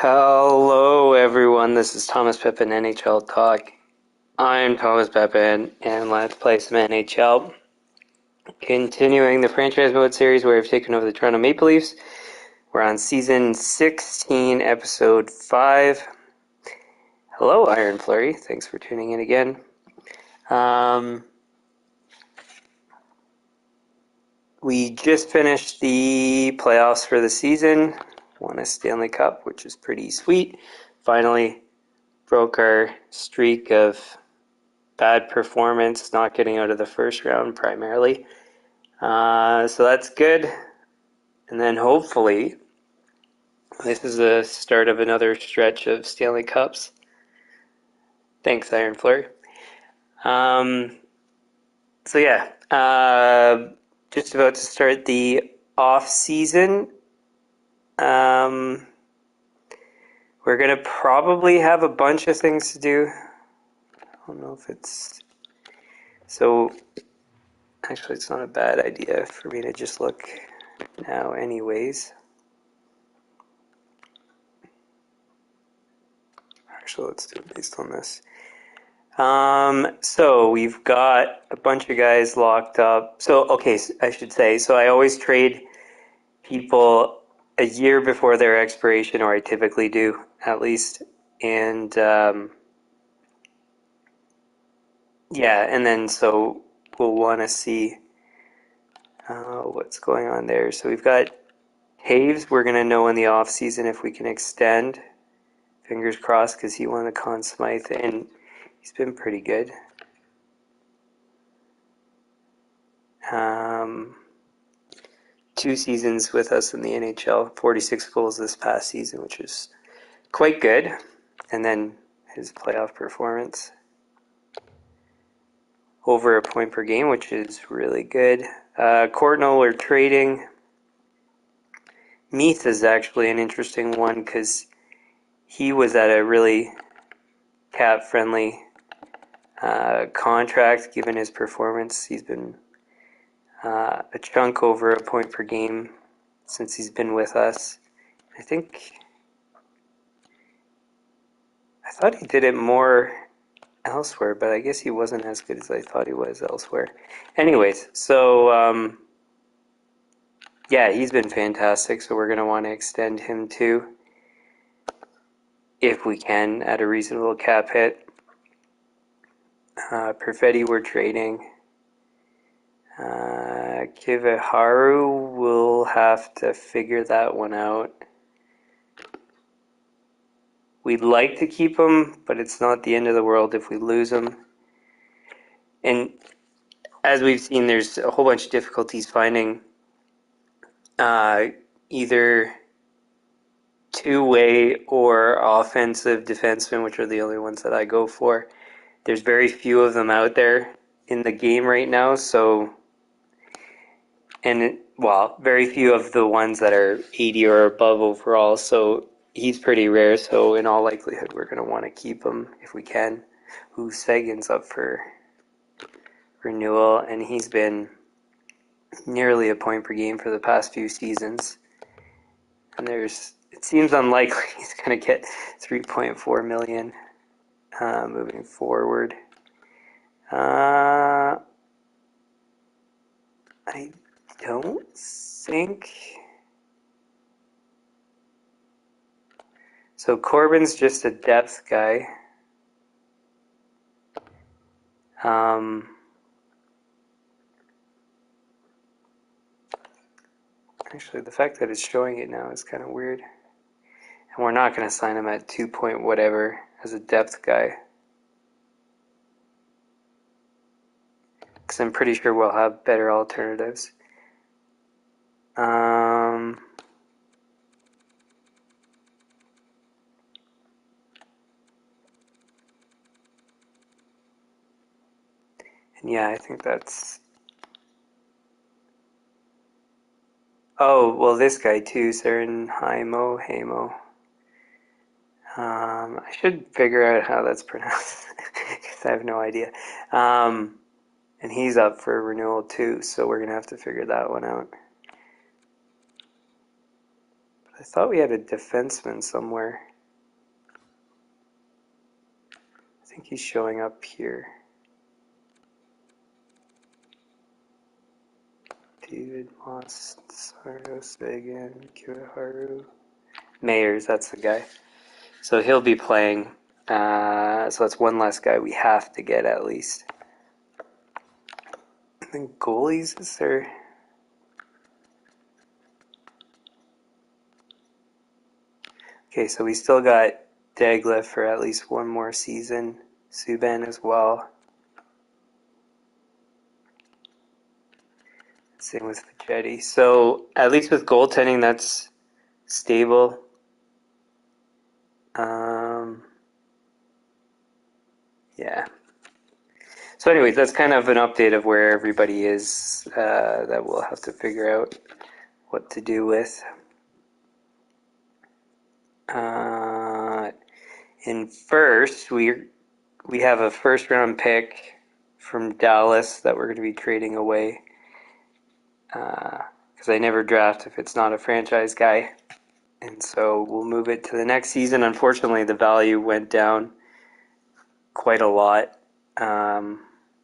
Hello, everyone. This is Thomas Pepin, NHL Talk. I'm Thomas Pepin, and let's play some NHL. Continuing the franchise mode series where I've taken over the Toronto Maple Leafs. We're on season 16, episode 5. Hello, Iron Flurry. Thanks for tuning in again. We just finished the playoffs for the season. Won a Stanley Cup, which is pretty sweet. Finally broke our streak of bad performance, not getting out of the first round primarily. So that's good. And then hopefully this is the start of another stretch of Stanley Cups. Thanks, Iron Flurry. Just about to start the offseason. We're going to probably have a bunch of things to do. I don't know if it's... So, actually, it's not a bad idea for me to just look now anyways. Actually, let's do it based on this. So we've got a bunch of guys locked up. I should say, I always trade people a year before their expiration, or I typically do, at least. And, and then so we'll want to see what's going on there. So we've got Taves. We're going to know in the off season if we can extend. Fingers crossed, because he won the Conn Smythe, and he's been pretty good. 2 seasons with us in the NHL, 46 goals this past season, which is quite good. And then his playoff performance, over a point per game, which is really good. Courtnall, we're trading. Meath is actually an interesting one because he was at a really cap-friendly contract given his performance. He's been a chunk over a point per game since he's been with us. I thought he did it more elsewhere, but I guess he wasn't as good as I thought he was elsewhere. Anyways, so he's been fantastic, so we're going to want to extend him too, if we can, at a reasonable cap hit. Perfetti, we're trading. Kiviharu, we'll have to figure that one out. We'd like to keep him, but it's not the end of the world if we lose him. And as we've seen, there's a whole bunch of difficulties finding either two-way or offensive defensemen, which are the only ones that I go for. There's very few of them out there in the game right now, very few of the ones that are 80 or above overall, so he's pretty rare, so in all likelihood we're going to want to keep him if we can. Sagan's up for renewal, and he's been nearly a point per game for the past few seasons. And it seems unlikely he's going to get $3.4 million moving forward. I don't think... So Corbin's just a depth guy. Actually, the fact that it's showing it now is kind of weird. And we're not going to sign him at 2 point whatever as a depth guy, because I'm pretty sure we'll have better alternatives. And I think that's... Oh, well, this guy too, Saren Hamo. I should figure out how that's pronounced, because I have no idea. And he's up for renewal too, so we're going to have to figure that one out. I thought we had a defenseman somewhere. think he's showing up here. David Moss, Sario Sagan, Kiyoharu. Mayers, that's the guy. So he'll be playing. So that's one less guy we have to get at least. I think goalies, is there? Okay, so we still got Dagla for at least one more season. Subban as well. Same with Fajetti. So at least with goaltending, that's stable. Yeah. So anyways, that's kind of an update of where everybody is that we'll have to figure out what to do with. In first, we have a first round pick from Dallas that we're going to be trading away because I never draft if it's not a franchise guy. And so we'll move it to the next season. Unfortunately, the value went down quite a lot. And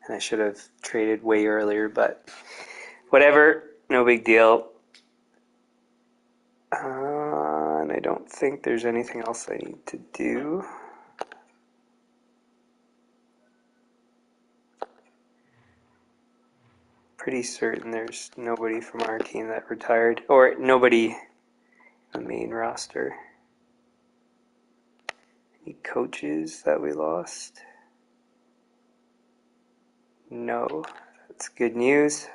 I should have traded way earlier, but whatever, no big deal. And I don't think there's anything else I need to do. Pretty certain there's nobody from our team that retired, or nobody on the main roster. Any coaches that we lost? No, that's good news.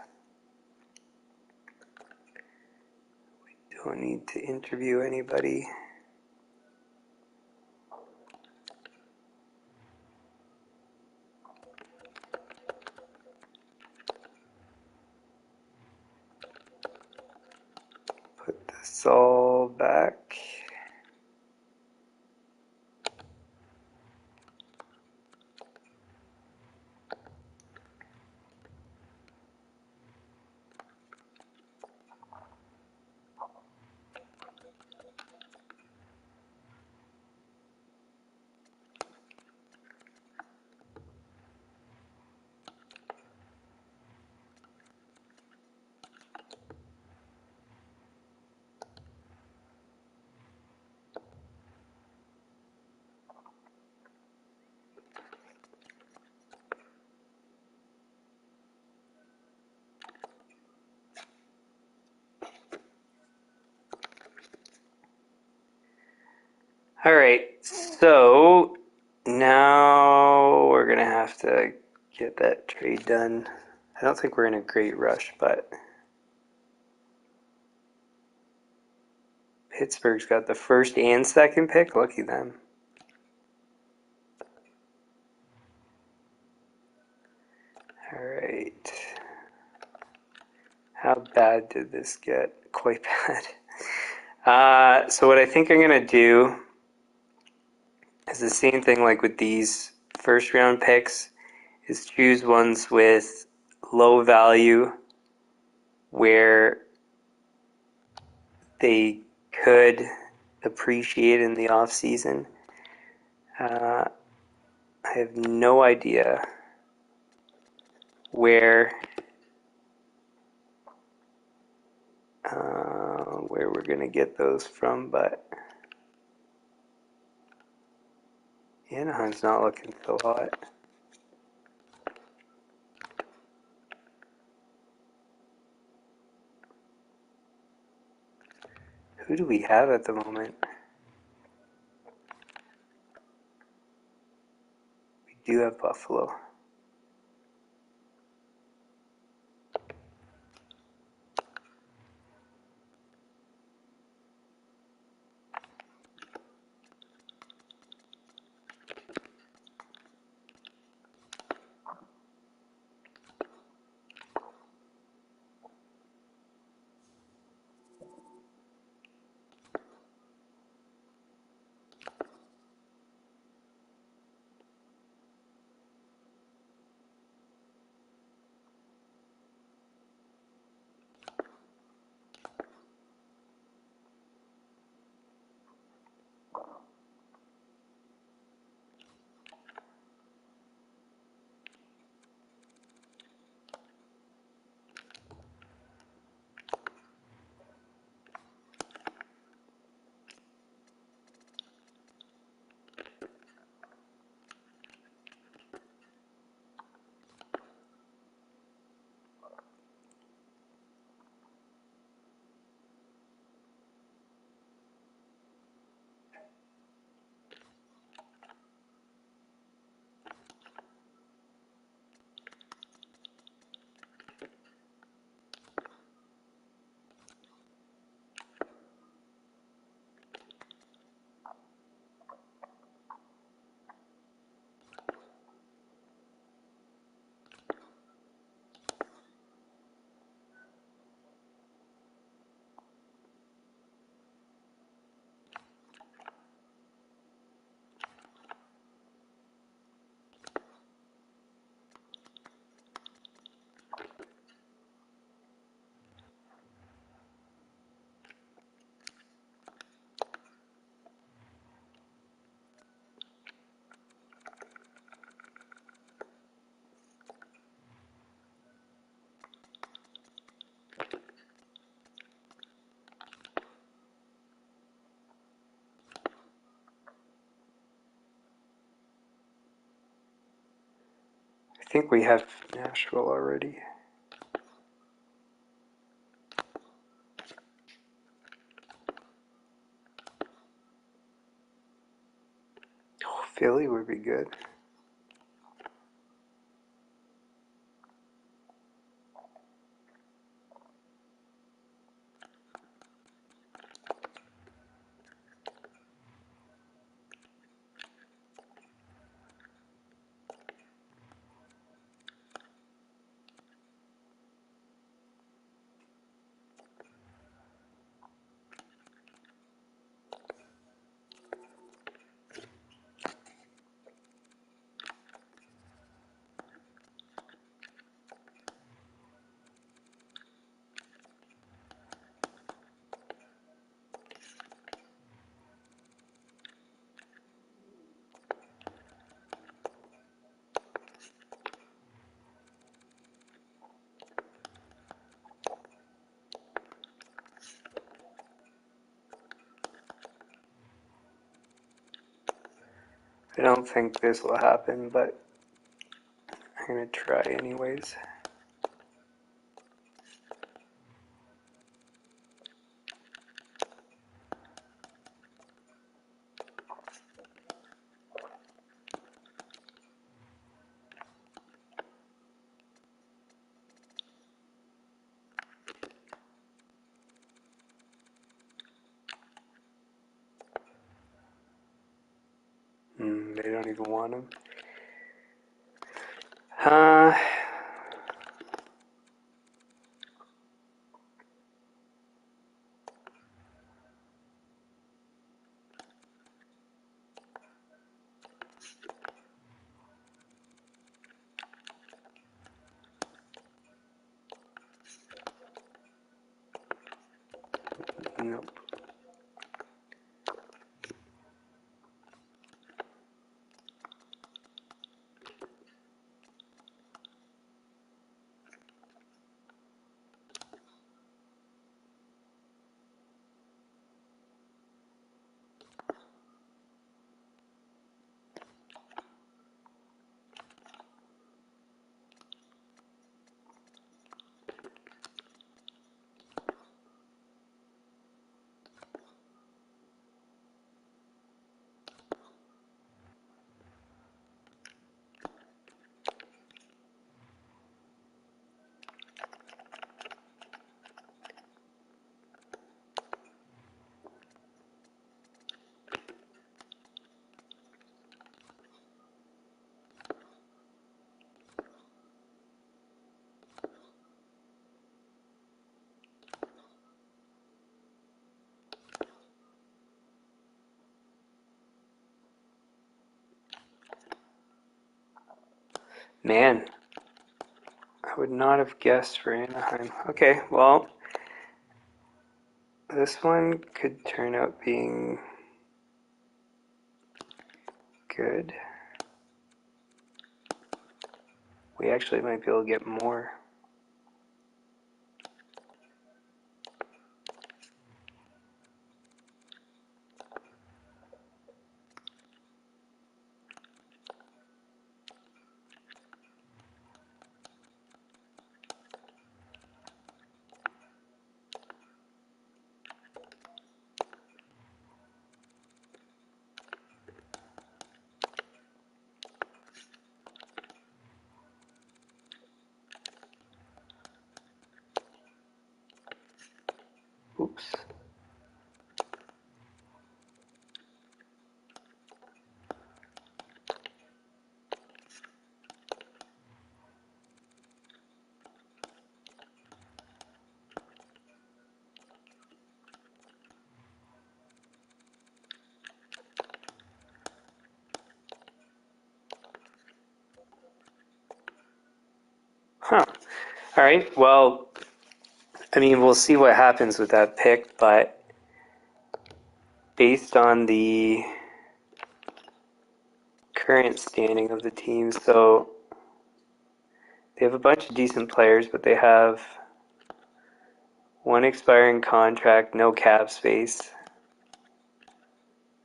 We don't need to interview anybody. Put this all back. All right, so now we're going to have to get that trade done. I don't think we're in a great rush, but Pittsburgh's got the first and second pick. Lucky them. All right. How bad did this get? Quite bad. So what I think I'm going to do is the same thing like with these first round picks, is choose ones with low value where they could appreciate in the off season. I have no idea where we're going to get those from, but Anaheim's not looking so hot. Who do we have at the moment? We do have Buffalo. I think we have Nashville already. Oh, Philly would be good. I don't think this will happen, but I'm going to try anyways. They don't even want him. Nope. Man, I would not have guessed for Anaheim. Okay, well, this one could turn out being good. We actually might be able to get more. Oops. Huh. All right, well, I mean, we'll see what happens with that pick, but based on the current standing of the team, so they have a bunch of decent players, but they have one expiring contract, no cap space,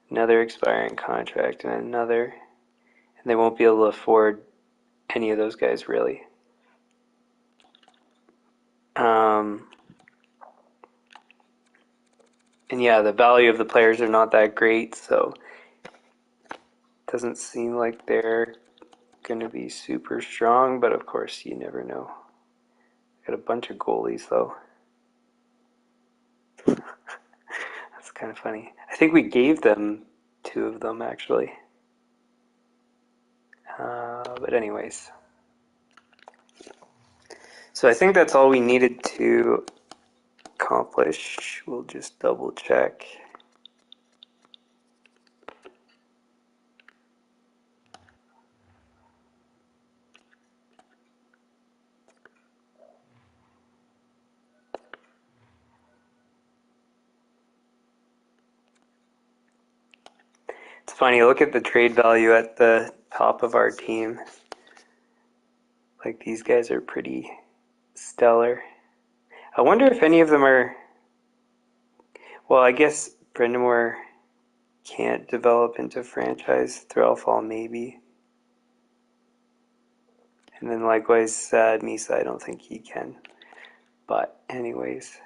another expiring contract, and another, and they won't be able to afford any of those guys really. And yeah, the value of the players are not that great, so it doesn't seem like they're going to be super strong, but of course you never know. Got a bunch of goalies though. That's kind of funny. I think we gave them 2 of them actually. But anyways. So I think that's all we needed to accomplish. We'll just double check. It's funny, look at the trade value at the top of our team. Like, these guys are pretty stellar. I wonder if any of them are... Well, I guess Brindamore can't develop into franchise. Threlfall maybe. And then likewise, Misa, I don't think he can. But anyways...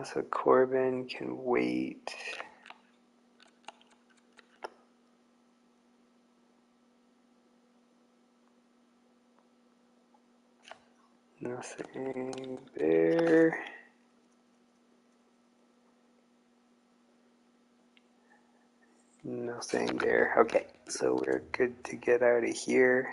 so Corbin can wait. Nothing there. Nothing there. Okay, so we're good to get out of here.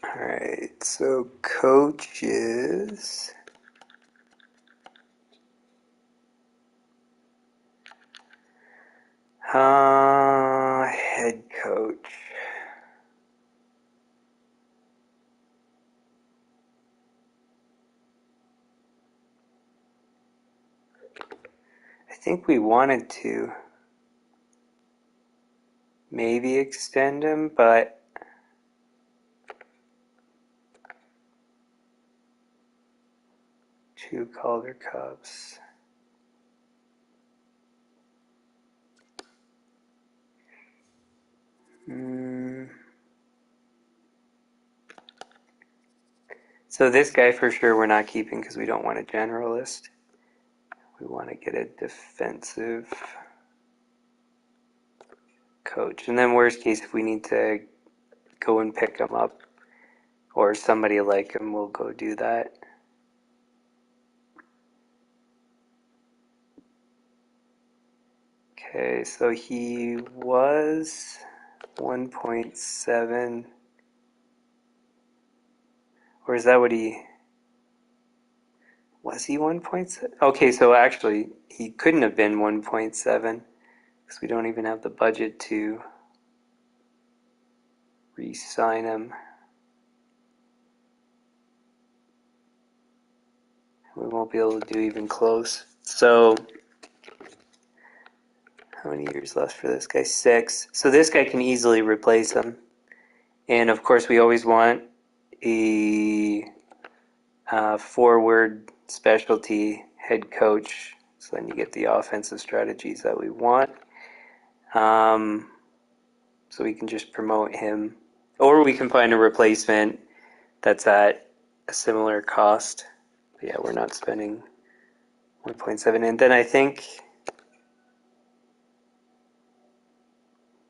Alright, so coaches. Head coach. I think we wanted to maybe extend him, but two Calder Cups. So this guy for sure we're not keeping because we don't want a generalist. We want to get a defensive coach. And then worst case, if we need to go and pick him up or somebody like him, we'll go do that. Okay, so he was 1.7, or is that what he, was he 1.7? Okay, so actually he couldn't have been 1.7 because we don't even have the budget to re-sign him. We won't be able to do even close. So how many years left for this guy? 6. So this guy can easily replace him. And of course, we always want a forward specialty head coach. So then you get the offensive strategies that we want. So we can just promote him. Or we can find a replacement that's at a similar cost. But yeah, we're not spending 1.7. And then I think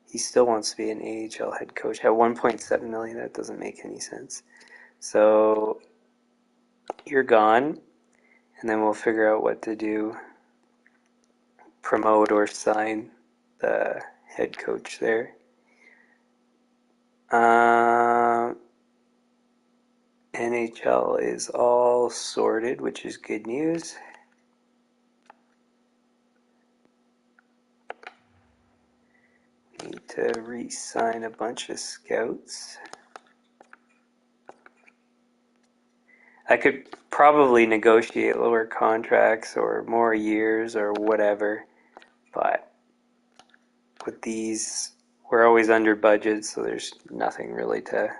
he still wants to be an AHL head coach at 1.7 million. That doesn't make any sense. So you're gone, and then we'll figure out what to do. Promote or sign the head coach there. NHL is all sorted, which is good news. Need to re-sign a bunch of scouts. I could probably negotiate lower contracts or more years or whatever, but with these, we're always under budget, so there's nothing really to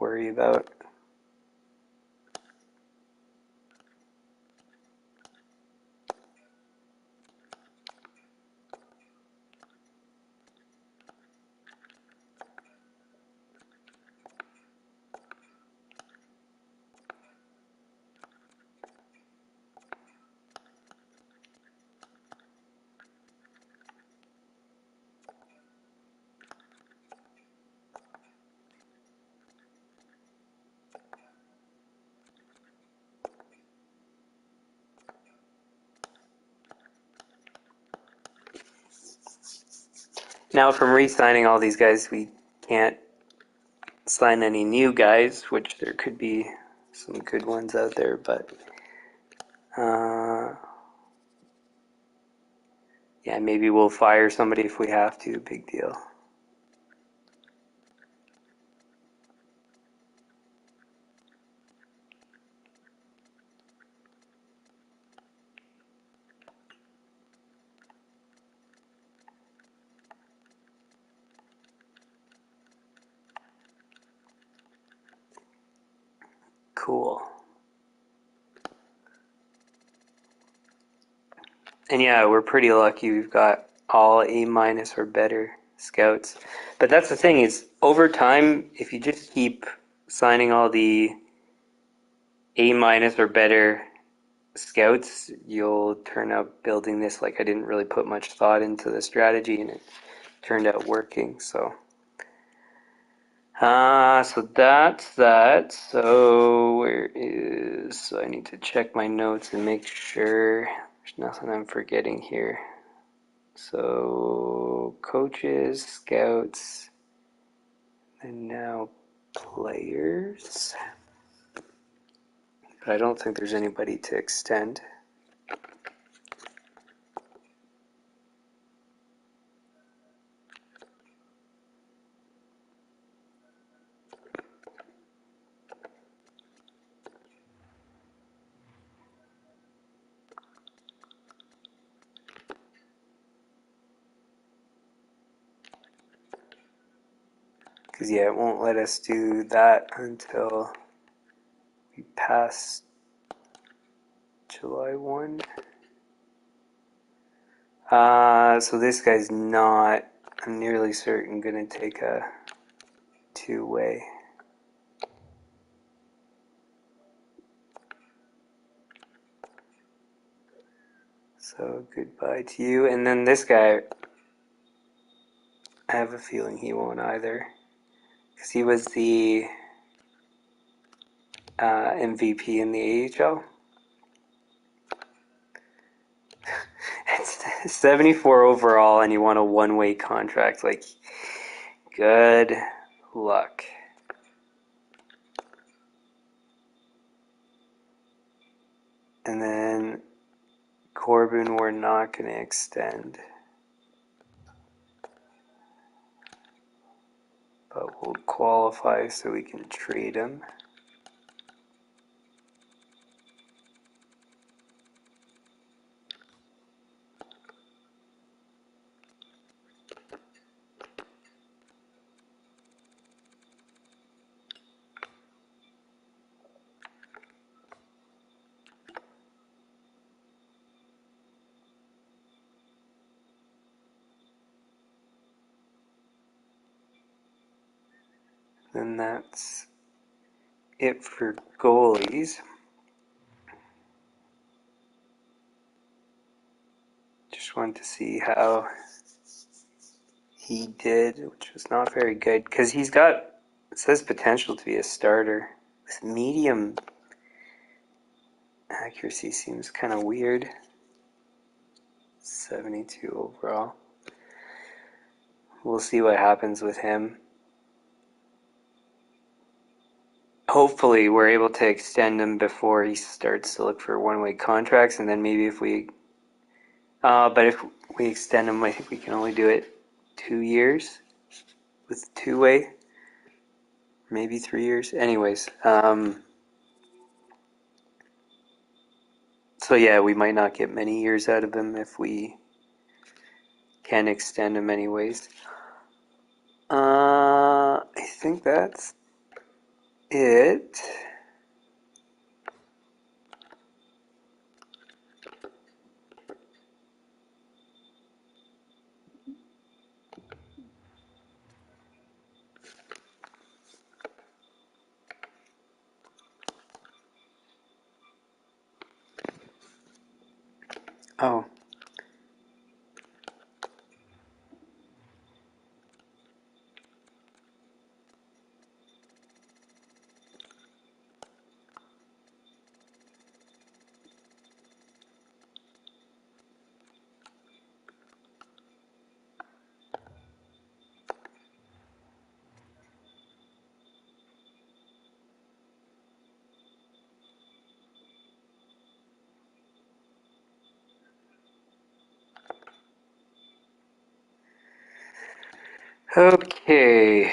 worry about. Now, from re-signing all these guys, we can't sign any new guys, which there could be some good ones out there, but yeah, maybe we'll fire somebody if we have to. Big deal. Cool. And yeah, we're pretty lucky. We've got all A- or better scouts. But that's the thing is, over time, if you just keep signing all the A- or better scouts, you'll turn out building this. Like, I didn't really put much thought into the strategy, and it turned out working. So that's that. So I need to check my notes and make sure there's nothing I'm forgetting here. So coaches, scouts, and now players. But I don't think there's anybody to extend. Because, yeah, it won't let us do that until we pass July 1. So this guy's not, I'm nearly certain, going to take a two-way. So goodbye to you. And then this guy, I have a feeling he won't either. Because he was the MVP in the AHL. It's 74 overall, and you want a one-way contract. Like, good luck. And then Corbin, we're not going to extend. But we'll qualify so we can trade him. then that's it for goalies. Just wanted to see how he did, which was not very good, because he's got, it says potential to be a starter. With medium accuracy seems kind of weird. 72 overall. We'll see what happens with him. Hopefully we're able to extend him before he starts to look for one-way contracts, and then maybe if we but if we extend him, I think we can only do it 2 years with two-way, maybe 3 years. Anyways, so yeah, we might not get many years out of him if we can extend him anyways. I think that's it. Oh. Okay. I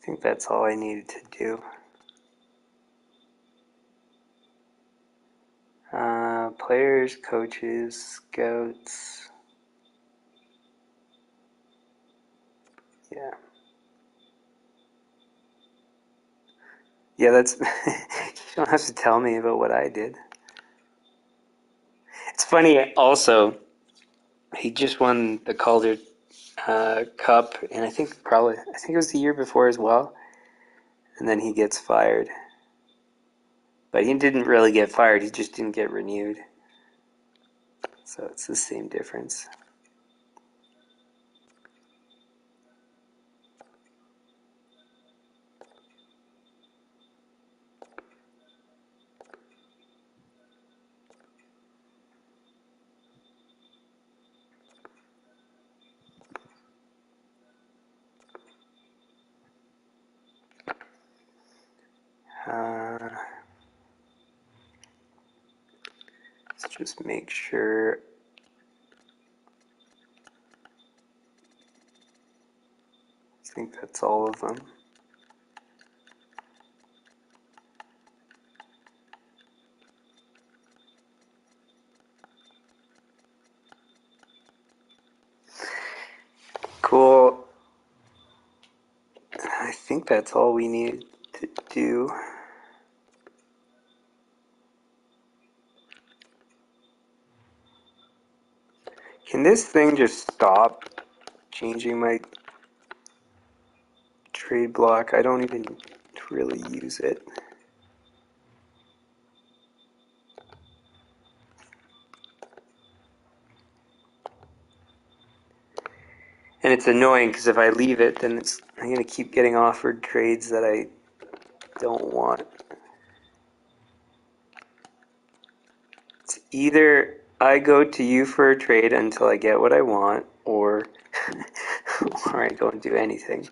think that's all I needed to do. Players, coaches, scouts. Yeah. Yeah, that's... You don't have to tell me about what I did. It's funny, also, he just won the Calder Cup, and I think it was the year before as well, and then he gets fired. But he didn't really get fired, he just didn't get renewed. So it's the same difference. Let's just make sure. I think that's all of them. Cool. I think that's all we need to do. Can this thing just stop changing my trade block? I don't even really use it. And it's annoying because if I leave it, then I'm going to keep getting offered trades that I don't want. It's either I go to you for a trade until I get what I want, or, or I don't do anything.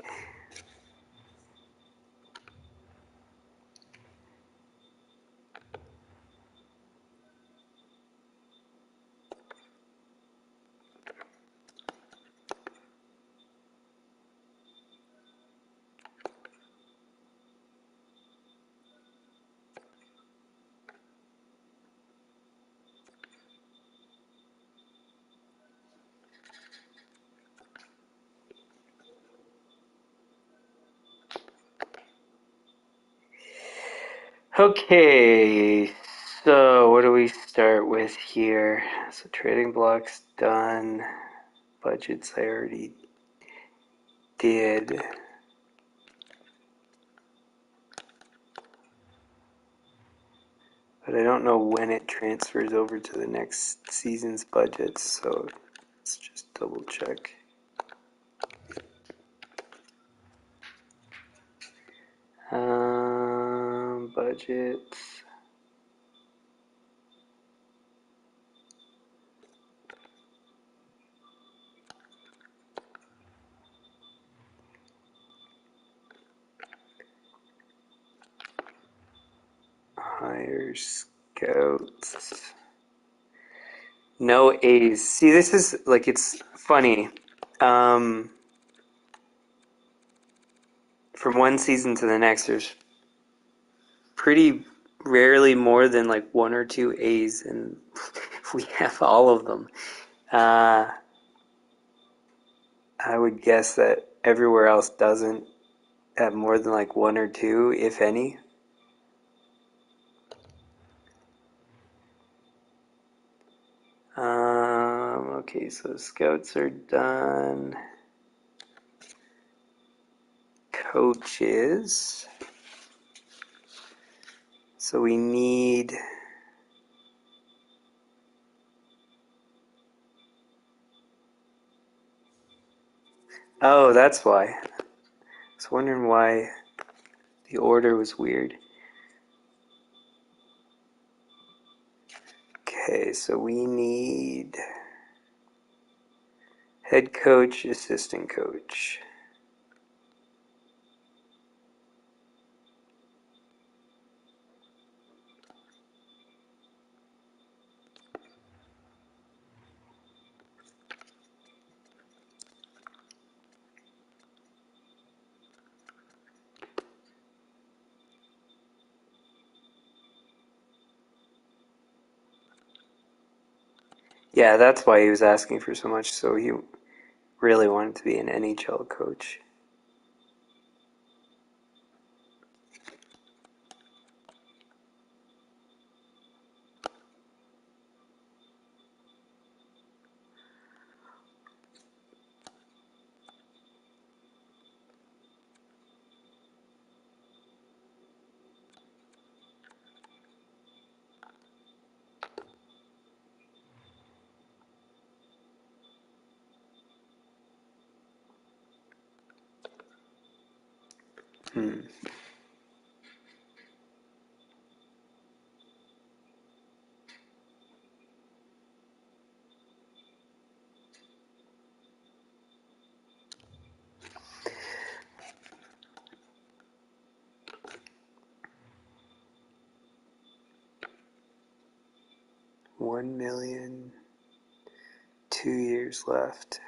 Okay, So what do we start with here? So trading blocks done. Budgets I already did. But I don't know when it transfers over to the next season's budgets, so let's just double check. Budgets. Hire scouts. No A's. See, this is like, it's funny. From one season to the next, there's pretty rarely more than like one or two A's, and we have all of them. I would guess that everywhere else doesn't have more than like one or two, if any. Okay, so scouts are done. Coaches. So we need... Oh, that's why. I was wondering why the order was weird. Okay, so we need head coach, assistant coach. Yeah, that's why he was asking for so much, so he really wanted to be an NHL coach. Hmm. $1 million, 2 years left.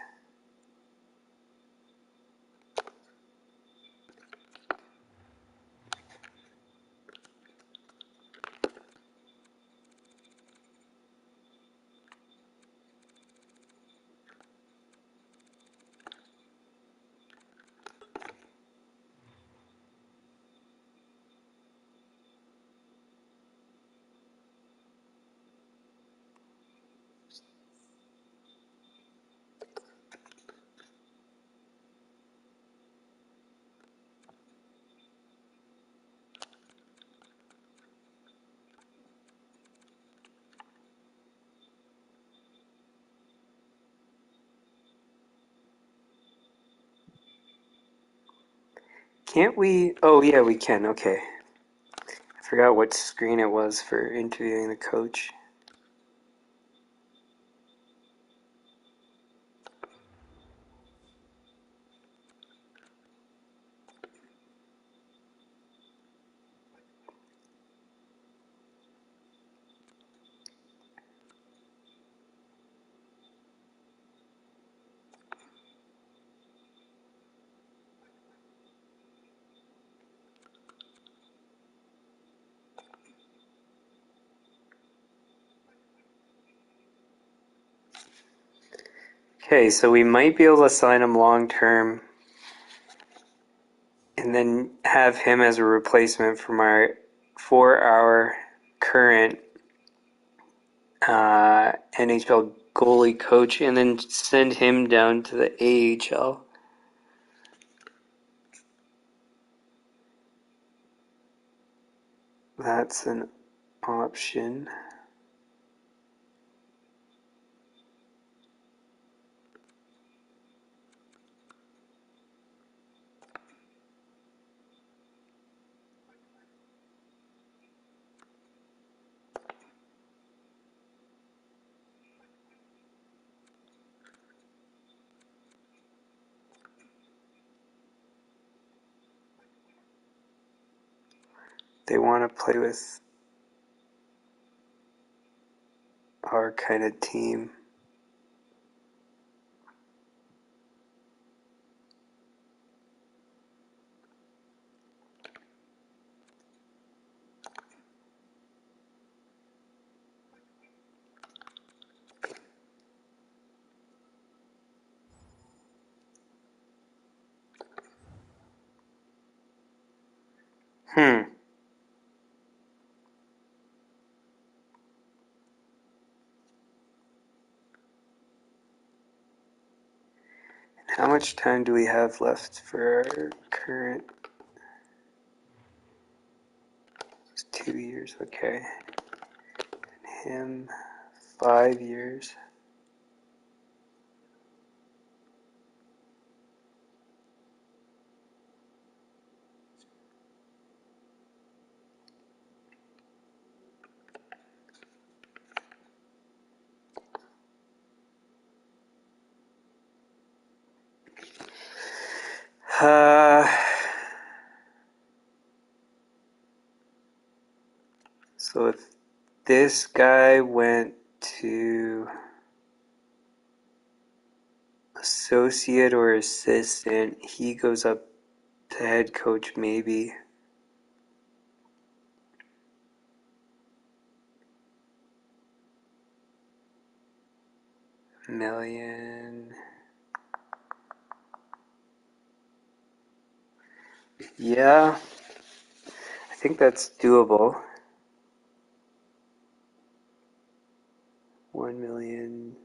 Can't we? Oh, yeah, we can. Okay. I forgot what screen it was for interviewing the coach. Okay, so we might be able to sign him long term and then have him as a replacement for our current NHL goalie coach and then send him down to the AHL. That's an option. They want to play with our kind of team. How much time do we have left for our current? It's 2 years, okay. And him, 5 years. So if this guy went to associate or assistant, he goes up to head coach maybe. Million. Yeah, I think that's doable. 1 million.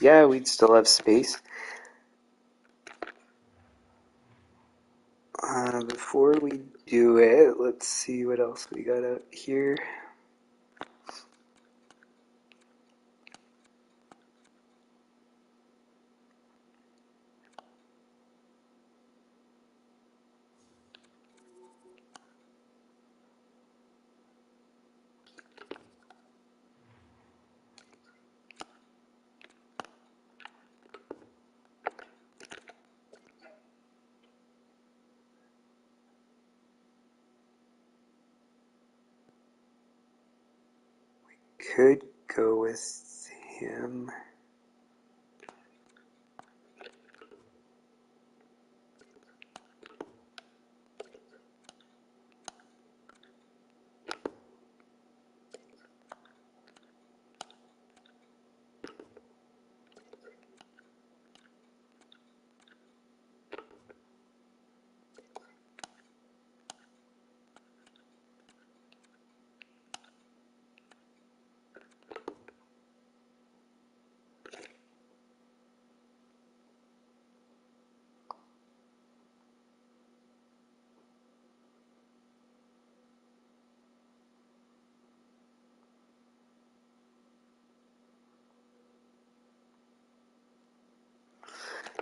Yeah, we'd still have space. Before we do it, let's see what else we got out here. Could go with him.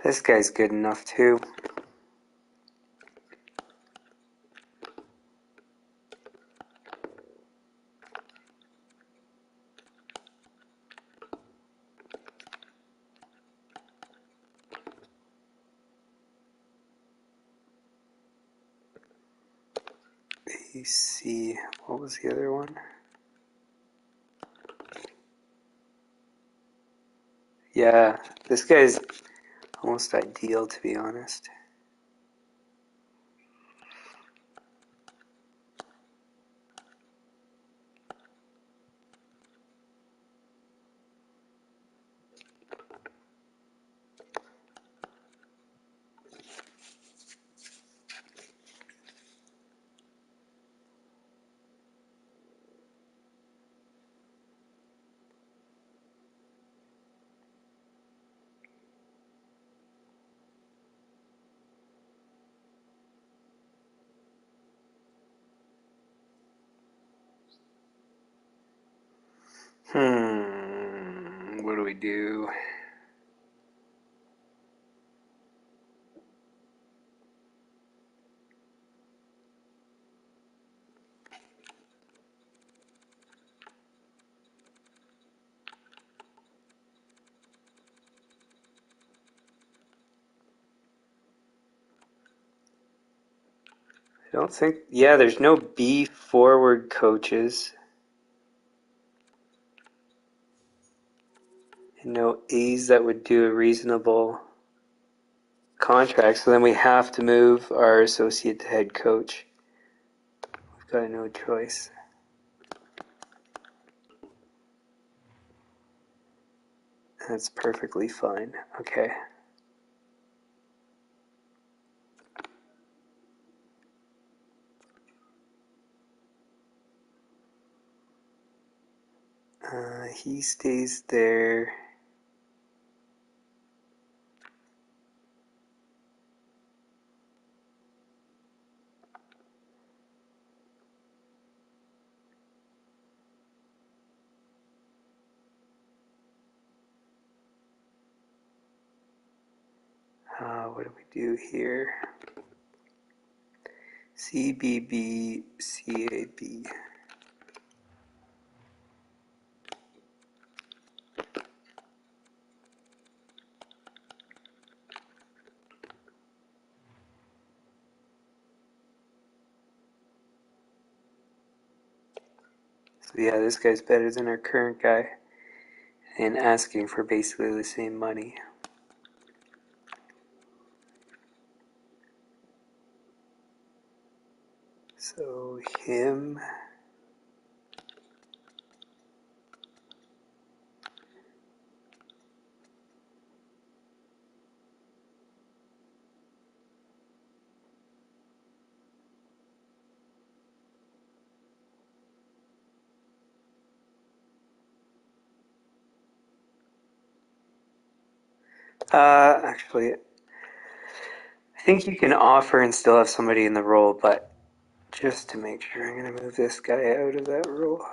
This guy's good enough too. AC. What was the other one? Yeah, this guy's almost ideal to be honest. what do we do? I don't think, yeah, there's no B forward coaches. And no A's that would do a reasonable contract. So then we have to move our associate to head coach. We've got no choice. That's perfectly fine. Okay. He stays there. What do we do here? CBB, CAB. So yeah, this guy's better than our current guy and asking for basically the same money. So him. Actually, I think you can offer and still have somebody in the role, but just to make sure, I'm going to move this guy out of that role.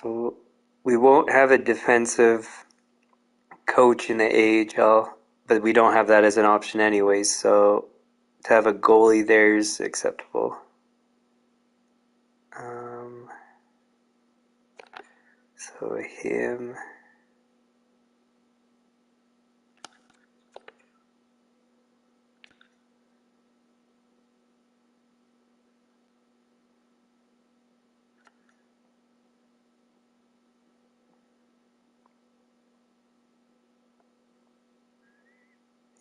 So we won't have a defensive coach in the AHL, but we don't have that as an option anyways, so to have a goalie there is acceptable. So him.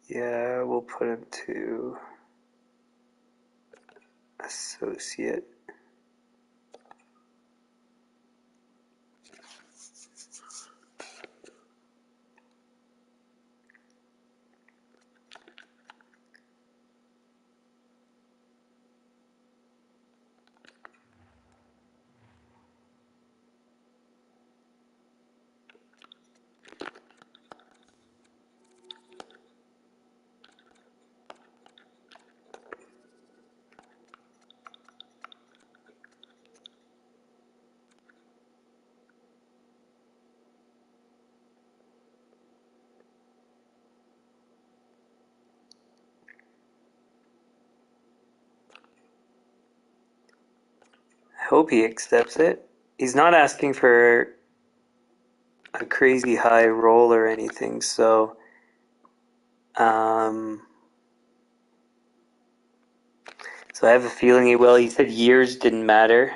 Yeah, we'll put him to associate. I hope he accepts it. He's not asking for a crazy high roll or anything, so so I have a feeling he will. He said years didn't matter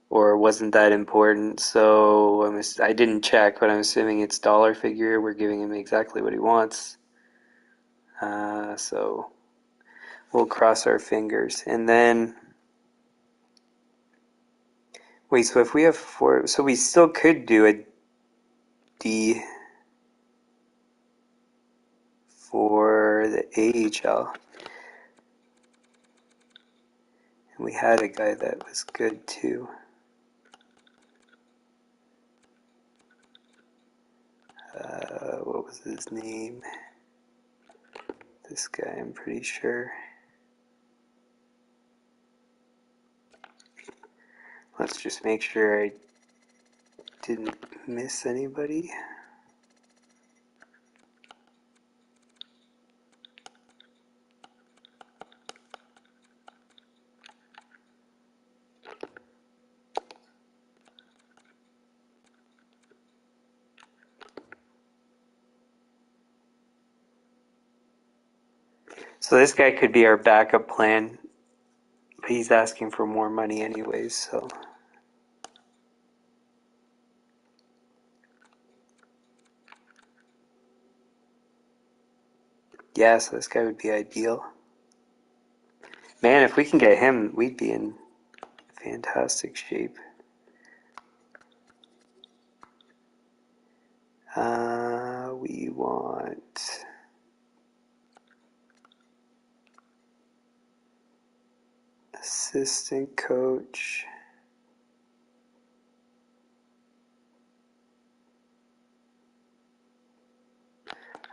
or wasn't that important, so I didn't check, but I'm assuming it's dollar figure. We're giving him exactly what he wants. So we'll cross our fingers. And then, wait, so if we have four, so we still could do a D for the AHL. And we had a guy that was good too. What was his name? This guy, I'm pretty sure. Let's just make sure I didn't miss anybody. So this guy could be our backup plan, but he's asking for more money anyways, so. Yeah, so this guy would be ideal. Man, if we can get him, we'd be in fantastic shape. We want assistant coach.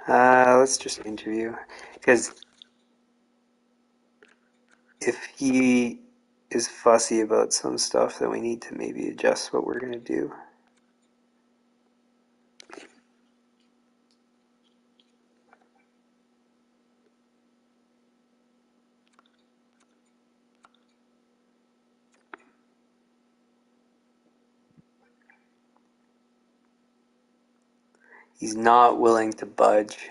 Let's just interview, because if he is fussy about some stuff, then we need to maybe adjust what we're going to do. He's not willing to budge.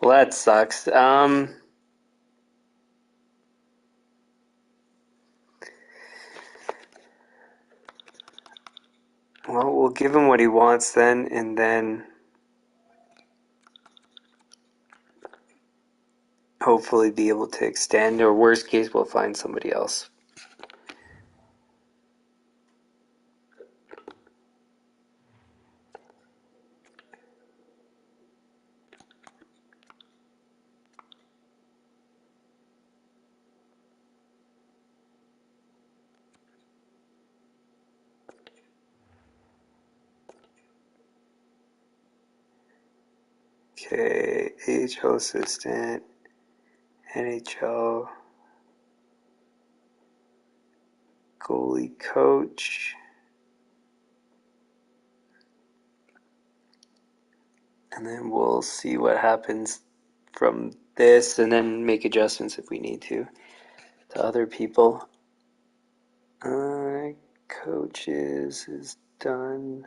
Well, that sucks. Well, we'll give him what he wants then, and then hopefully be able to extend, or worst case, we'll find somebody else. Okay, AHL assistant, NHL goalie coach. And then we'll see what happens from this, and then make adjustments if we need to other people. Coaches is done.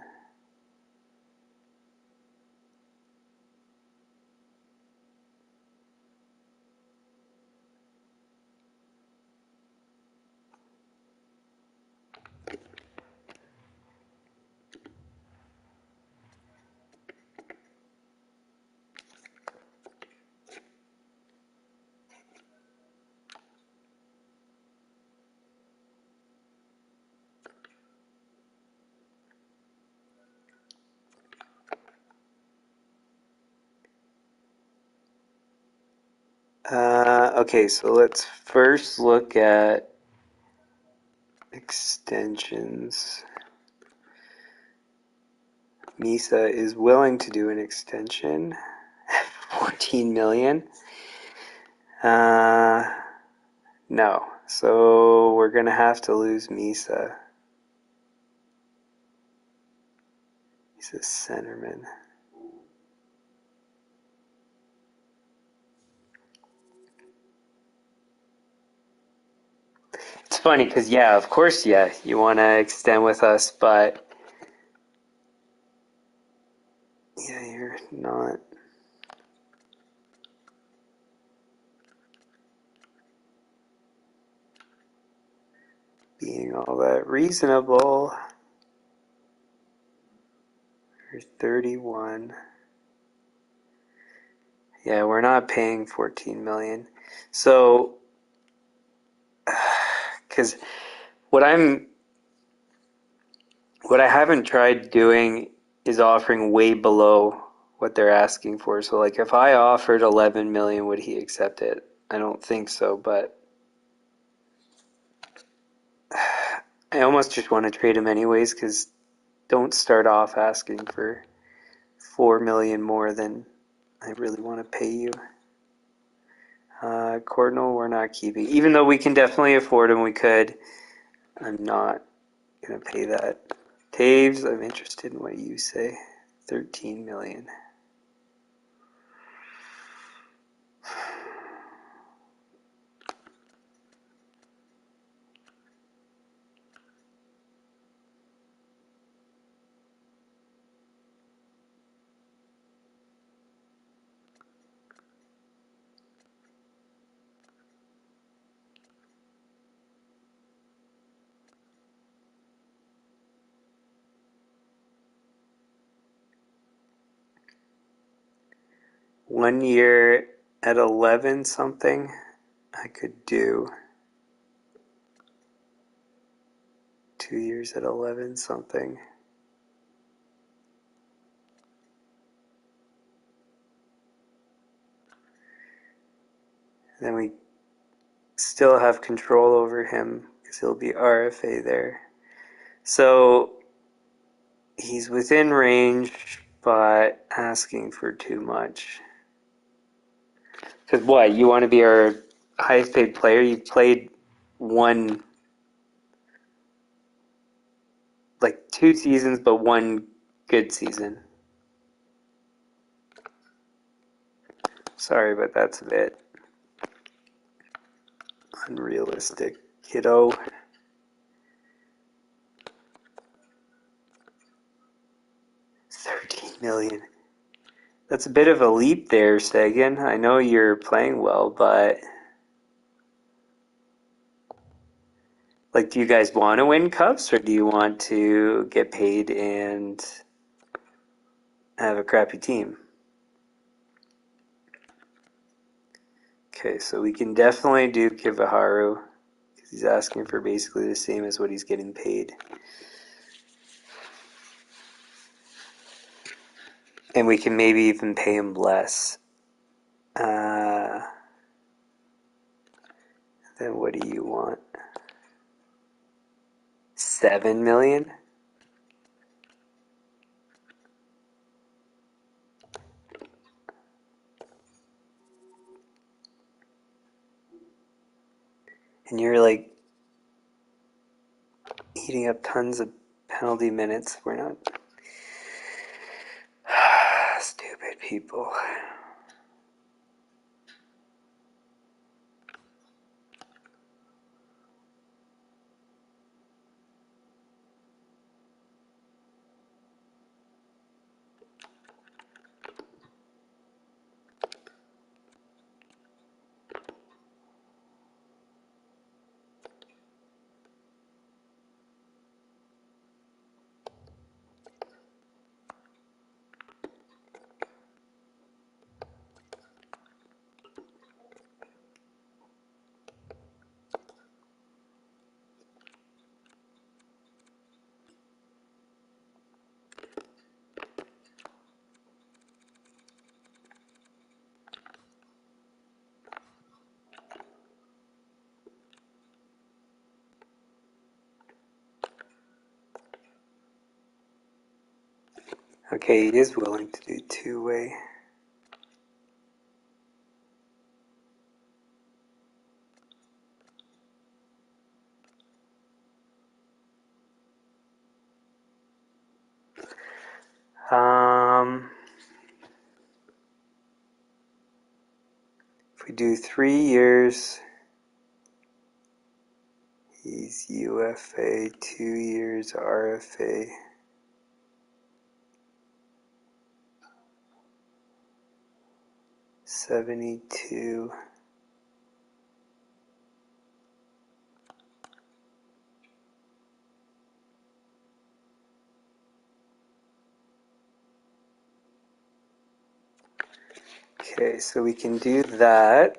Okay, so let's first look at extensions. Misa is willing to do an extension. 14 million. No. So we're going to have to lose Misa. He's a centerman. It's funny because, yeah, of course, yeah, you want to extend with us, but yeah, you're not being all that reasonable. You're 31. Yeah, we're not paying 14 million. So, because what I haven't tried doing is offering way below what they're asking for. So, like, if I offered 11 million, would he accept it? I don't think so, but I almost just want to trade him anyways, because don't start off asking for 4 million more than I really want to pay you. Cordinal, we're not keeping. Even though we can definitely afford him, we could. I'm not going to pay that. Taves, I'm interested in what you say. 13 million. One year at 11 something, I could do. 2 years at 11 something. Then we still have control over him because he'll be RFA there. So he's within range, but asking for too much. Because what? You want to be our highest paid player? You've played like 2 seasons, but 1 good season. Sorry, but that's a bit unrealistic, kiddo. $13 million. That's a bit of a leap there, Sagan. I know you're playing well, but like, do you guys want to win cups, or do you want to get paid and have a crappy team? Okay, so we can definitely do Kivaharu because he's asking for basically the same as what he's getting paid. And we can maybe even pay him less. Then what do you want? 7 million? And you're like eating up tons of penalty minutes. We're not. Stupid people. Okay, he is willing to do 2-way. If we do 3 years, he's UFA, 2 years RFA. $72. Okay, so we can do that.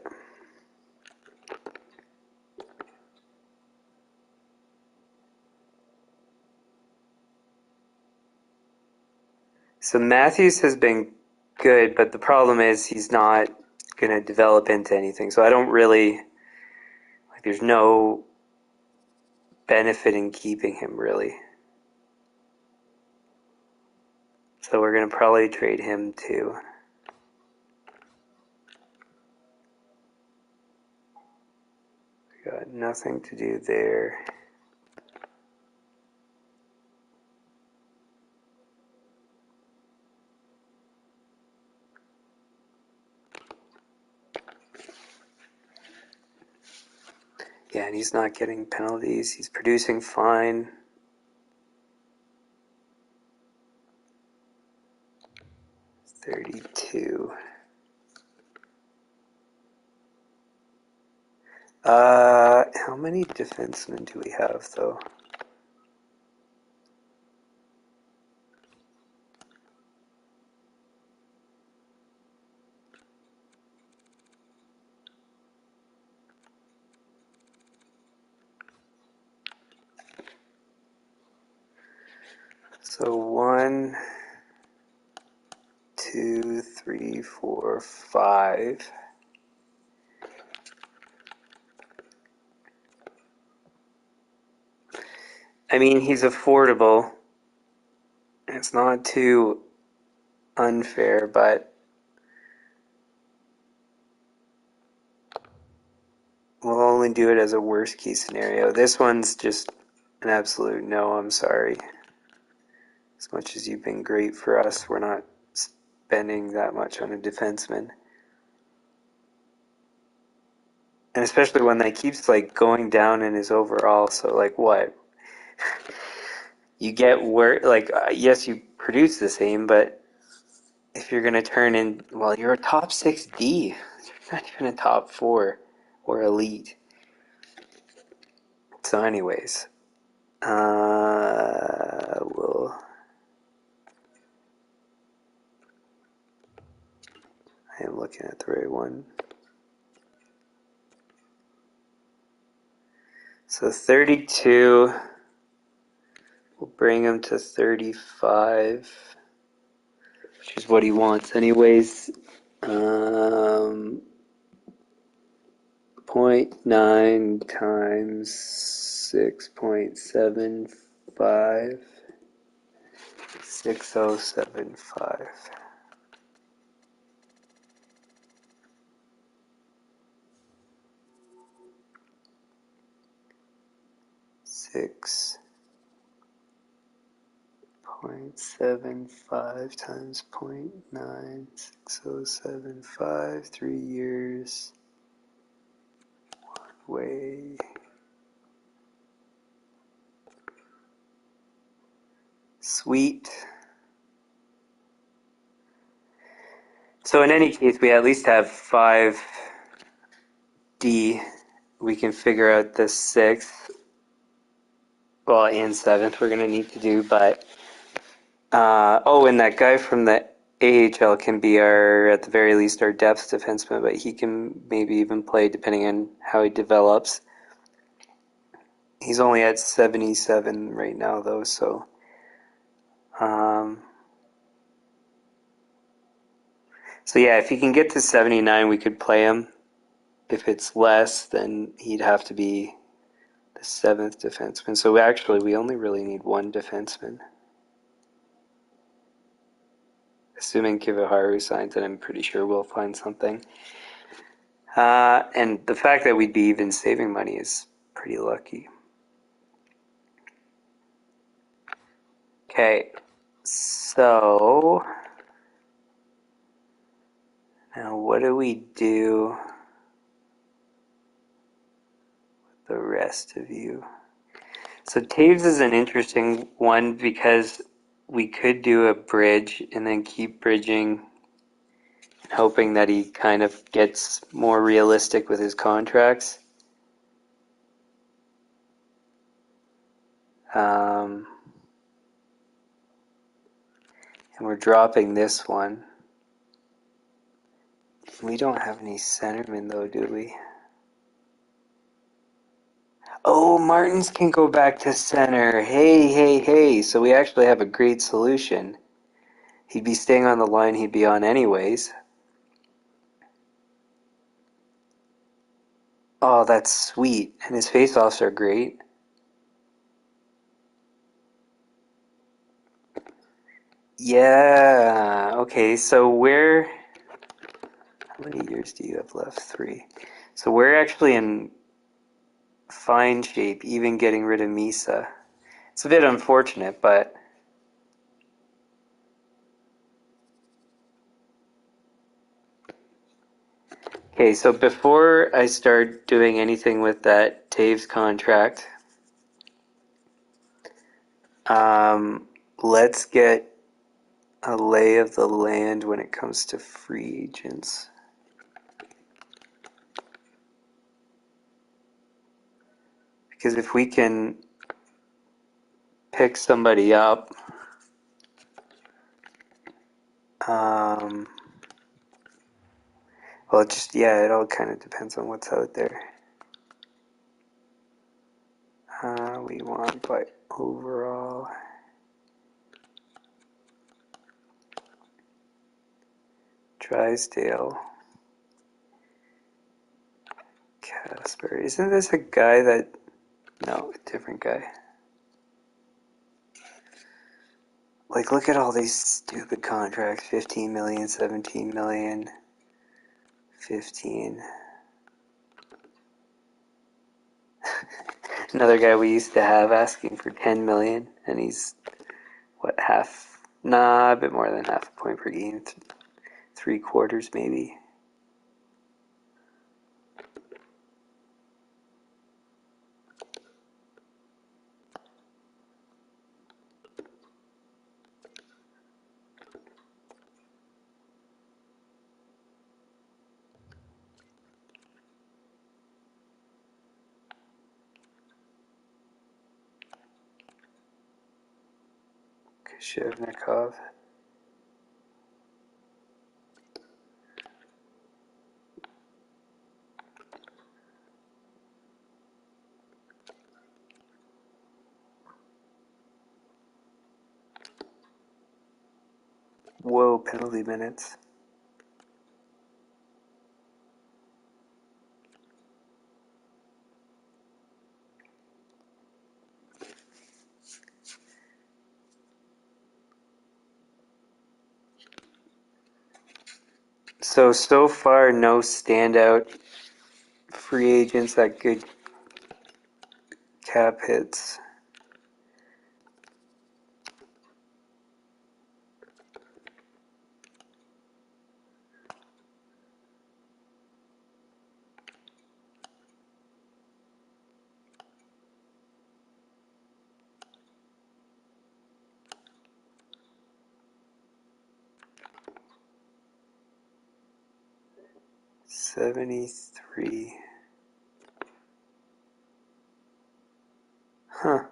So Matthews has been good, but the problem is he's not going to develop into anything. So I don't really, like, there's no benefit in keeping him, really. So we're going to probably trade him too. nothing to do there. Yeah, and he's not getting penalties. He's producing fine. $32. How many defensemen do we have, though? So 1, 2, 3, 4, 5. I mean, he's affordable. It's not too unfair, but we'll only do it as a worst case scenario. This one's just an absolute no, I'm sorry. As much as you've been great for us, we're not spending that much on a defenseman. And especially when that keeps like going down in his overall, so like what? You get where, like, yes, you produce the same, but if you're going to turn in, well, you're a top 6D. You're not even a top 4 or elite. So anyways, well, I am looking at the right one. So 32 will bring him to 35, which is what he wants anyways. 0.9 times 6.75, 6075. Six 0.75 times 0.96075, 3 years, one way. Sweet. So in any case, we at least have 5D. We can figure out the 6th, well, and 7th we're going to need to do, but and that guy from the AHL can be at the very least, our depth defenseman, but he can maybe even play depending on how he develops. He's only at 77 right now, though, so yeah, if he can get to 79, we could play him. If it's less, then he'd have to be the 7th defenseman. So we only really need one defenseman. Assuming Kiviharu signs, and I'm pretty sure we'll find something. And the fact that we'd be even saving money is pretty lucky. Okay, so now what do we do with the rest of you? So Taves is an interesting one because we could do a bridge and then keep bridging, hoping that he kind of gets more realistic with his contracts. And we're dropping this one. We don't have any centermen though, do we? Oh, Martins can go back to center. Hey. So we actually have a great solution. He'd be staying on the line he'd be on anyways. Oh, that's sweet. And his face-offs are great. Yeah. Okay, so how many years do you have left? 3. So we're actually in fine shape, even getting rid of Misa. It's a bit unfortunate, but okay, so before I start doing anything with that Taves contract, let's get a lay of the land when it comes to free agents. Because if we can pick somebody up, well, it all kind of depends on what's out there. We want by overall. Drysdale. Casper. Isn't this a guy that... No, a different guy. Like, look at all these stupid contracts. 15 million, 17 million, 15. Another guy we used to have asking for 10 million, and he's, what, half? Nah, a bit more than half a point per game. 3/4 maybe. Shevnikov. Whoa, penalty minutes. So far, no standout free agents at good cap hits. $73. Huh.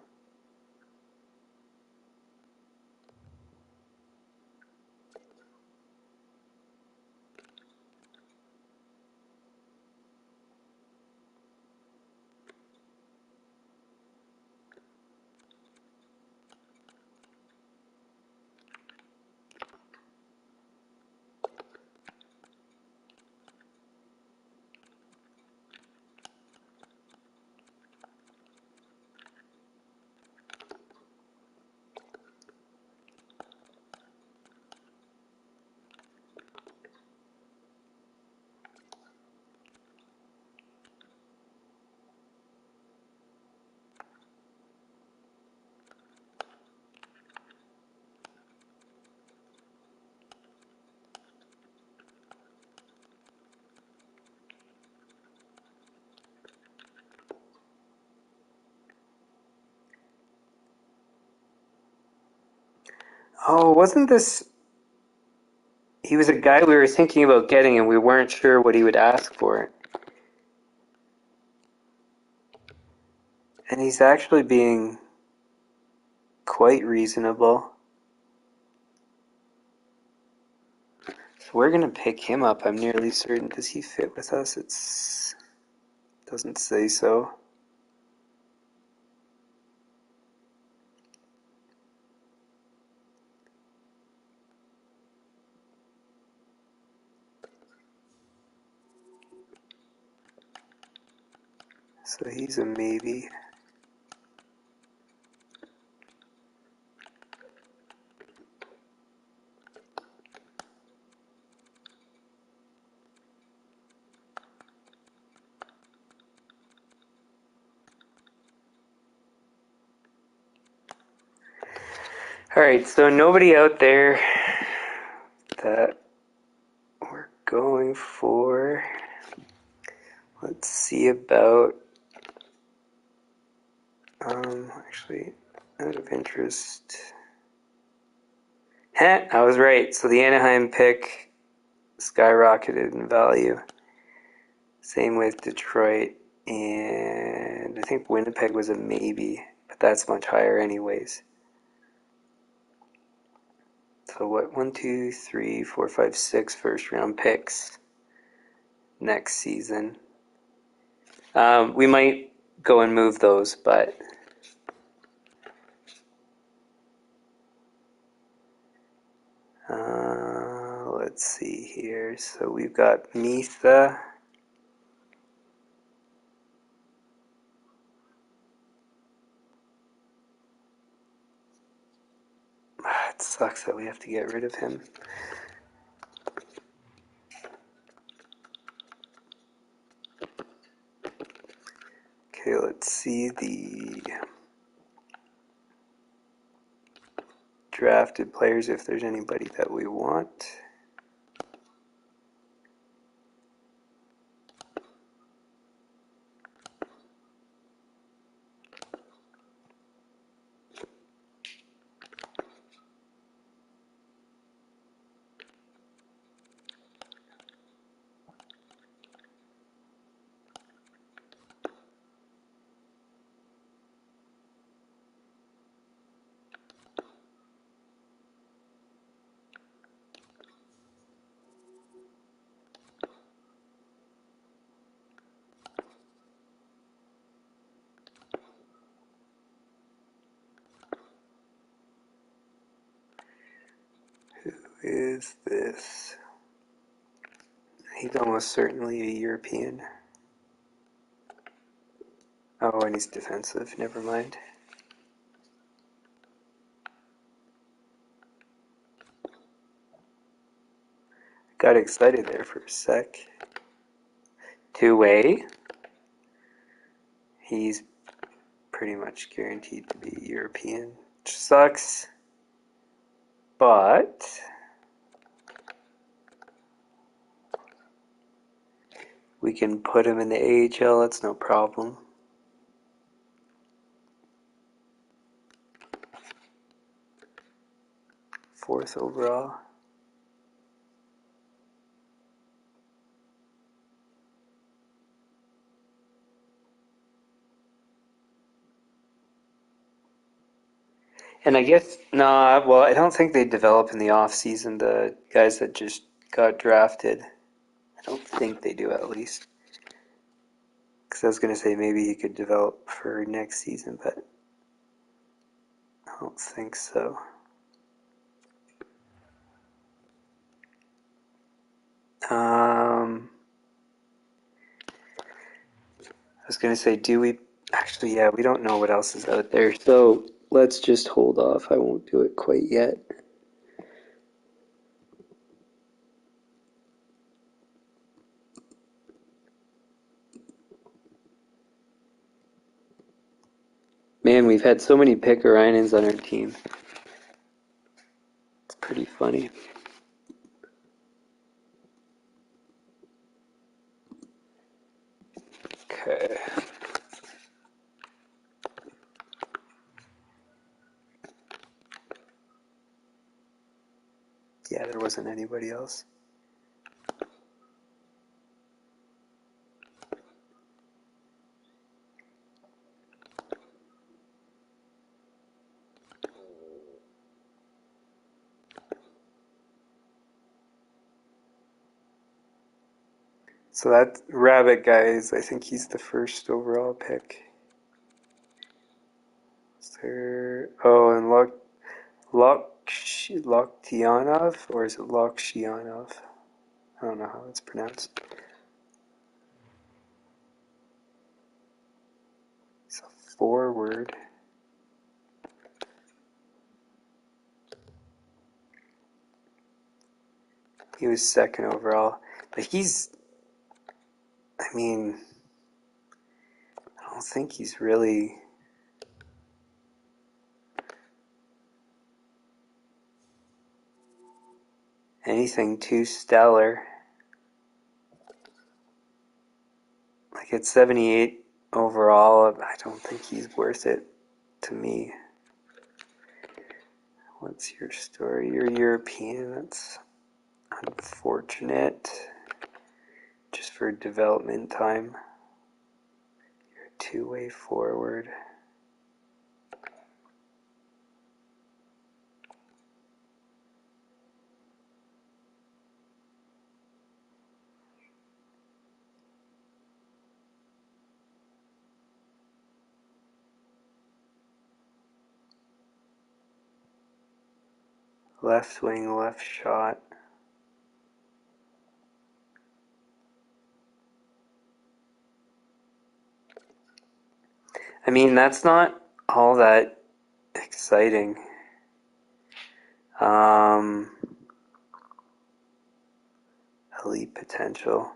Oh, wasn't this... He was a guy we were thinking about getting and we weren't sure what he would ask for. And he's actually being quite reasonable. So we're going to pick him up, I'm nearly certain. Does he fit with us? It doesn't say so. So he's a maybe. Alright, so nobody out there that we're going for. Let's see about, actually, out of interest. I was right. So the Anaheim pick skyrocketed in value. Same with Detroit. And I think Winnipeg was a maybe, but that's much higher anyways. So what, 1, 2, 3, 4, 5, 6 first round picks next season. We might go and move those, but let's see here. So we've got Mitha. It sucks that we have to get rid of him. Okay, let's see the drafted players if there's anybody that we want. Is this? He's almost certainly a European. Oh, and he's defensive. Never mind. Got excited there for a sec. Two-way. He's pretty much guaranteed to be European, which sucks. But we can put him in the AHL. That's no problem. Fourth overall. And I guess, nah, well, I don't think they develop in the offseason, the guys that just got drafted. I don't think they do, at least. Because I was going to say maybe he could develop for next season, but I don't think so. I was going to say, do we... Actually, yeah, we don't know what else is out there, so let's just hold off. I won't do it quite yet. Man, we've had so many Pickerainens on our team. It's pretty funny. Okay. Yeah, there wasn't anybody else. So that Rabbit guy is, I think he's the first overall pick. Is there... Oh, and Loktianov, or is it Lokshianov? I don't know how it's pronounced. He's a forward. He was second overall. But he's... I mean... I don't think he's really... anything too stellar. Like at 78 overall, I don't think he's worth it to me. What's your story? You're European. That's unfortunate. Just for development time. You're a two-way forward. Left wing, left shot. I mean, that's not all that exciting. Elite potential.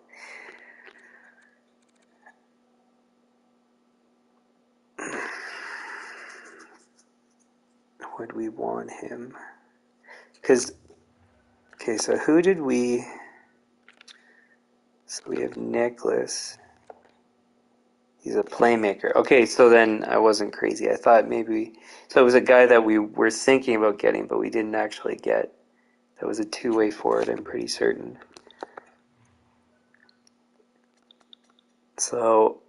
Would we want him? Because, okay, so who did we... So we have Nicholas. He's a playmaker. Okay, so then I wasn't crazy. I thought maybe... So it was a guy that we were thinking about getting, but we didn't actually get. That was a two-way forward, I'm pretty certain. So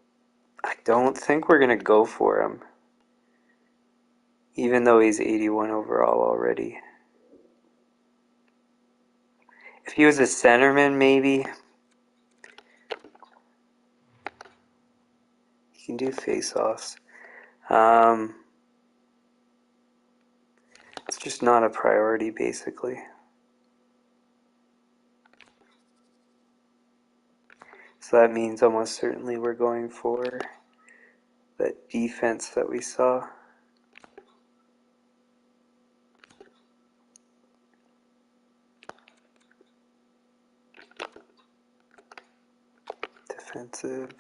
I don't think we're going to go for him. Even though he's 81 overall already. If he was a centerman, maybe. He can do face-offs. It's just not a priority, basically. So that means almost certainly we're going for that defense that we saw. Defensive.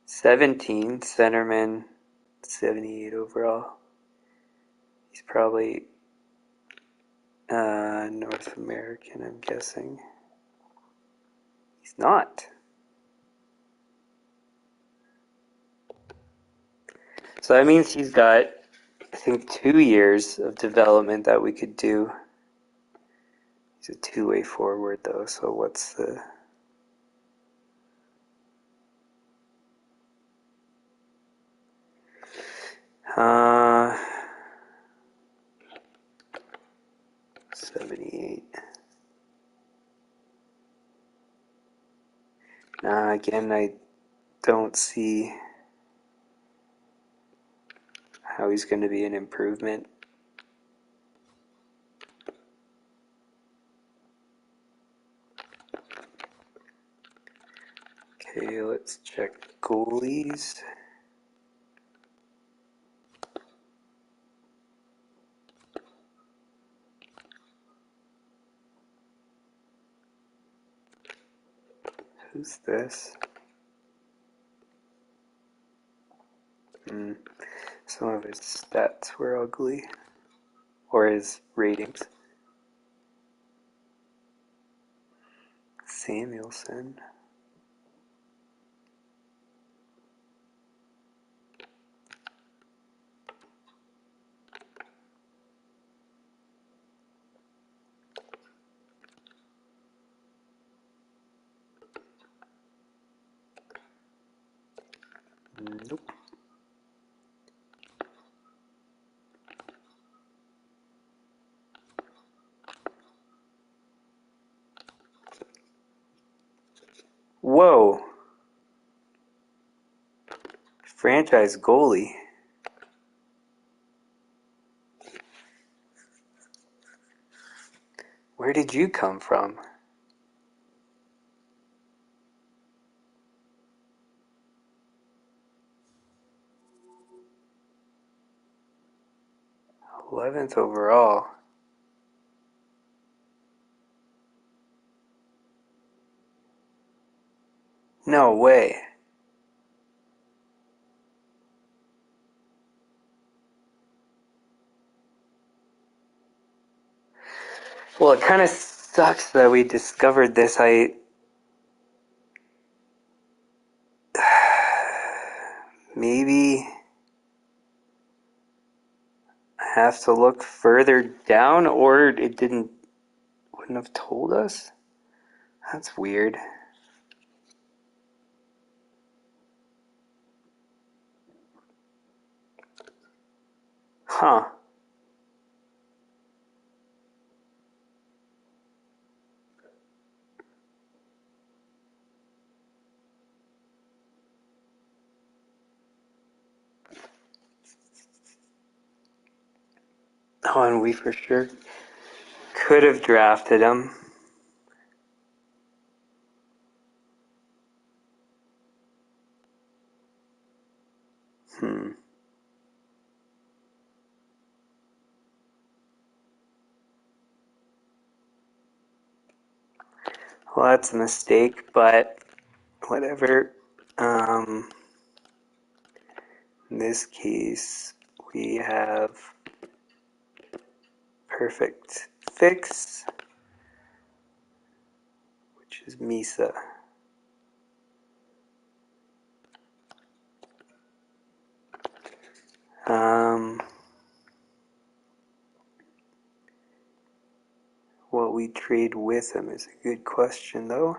17, centerman, 78 overall. He's probably North American, I'm guessing. He's not. So that means he's got, I think, 2 years of development that we could do. He's a two-way forward, though, so what's the... 78. Again, I don't see how he's going to be an improvement. Okay, let's check goalies. Who's this? Some of his stats were ugly. Or his ratings. Samuelson. Nope. Whoa. Franchise goalie. Where did you come from? '11th overall. No way. Well, it kind of sucks that we discovered this. Maybe I have to look further down, or it wouldn't have told us. That's weird. Huh. Oh, and we for sure could have drafted him. Well, that's a mistake, but whatever. In this case, we have perfect fix, which is Misa. What we trade with him is a good question, though.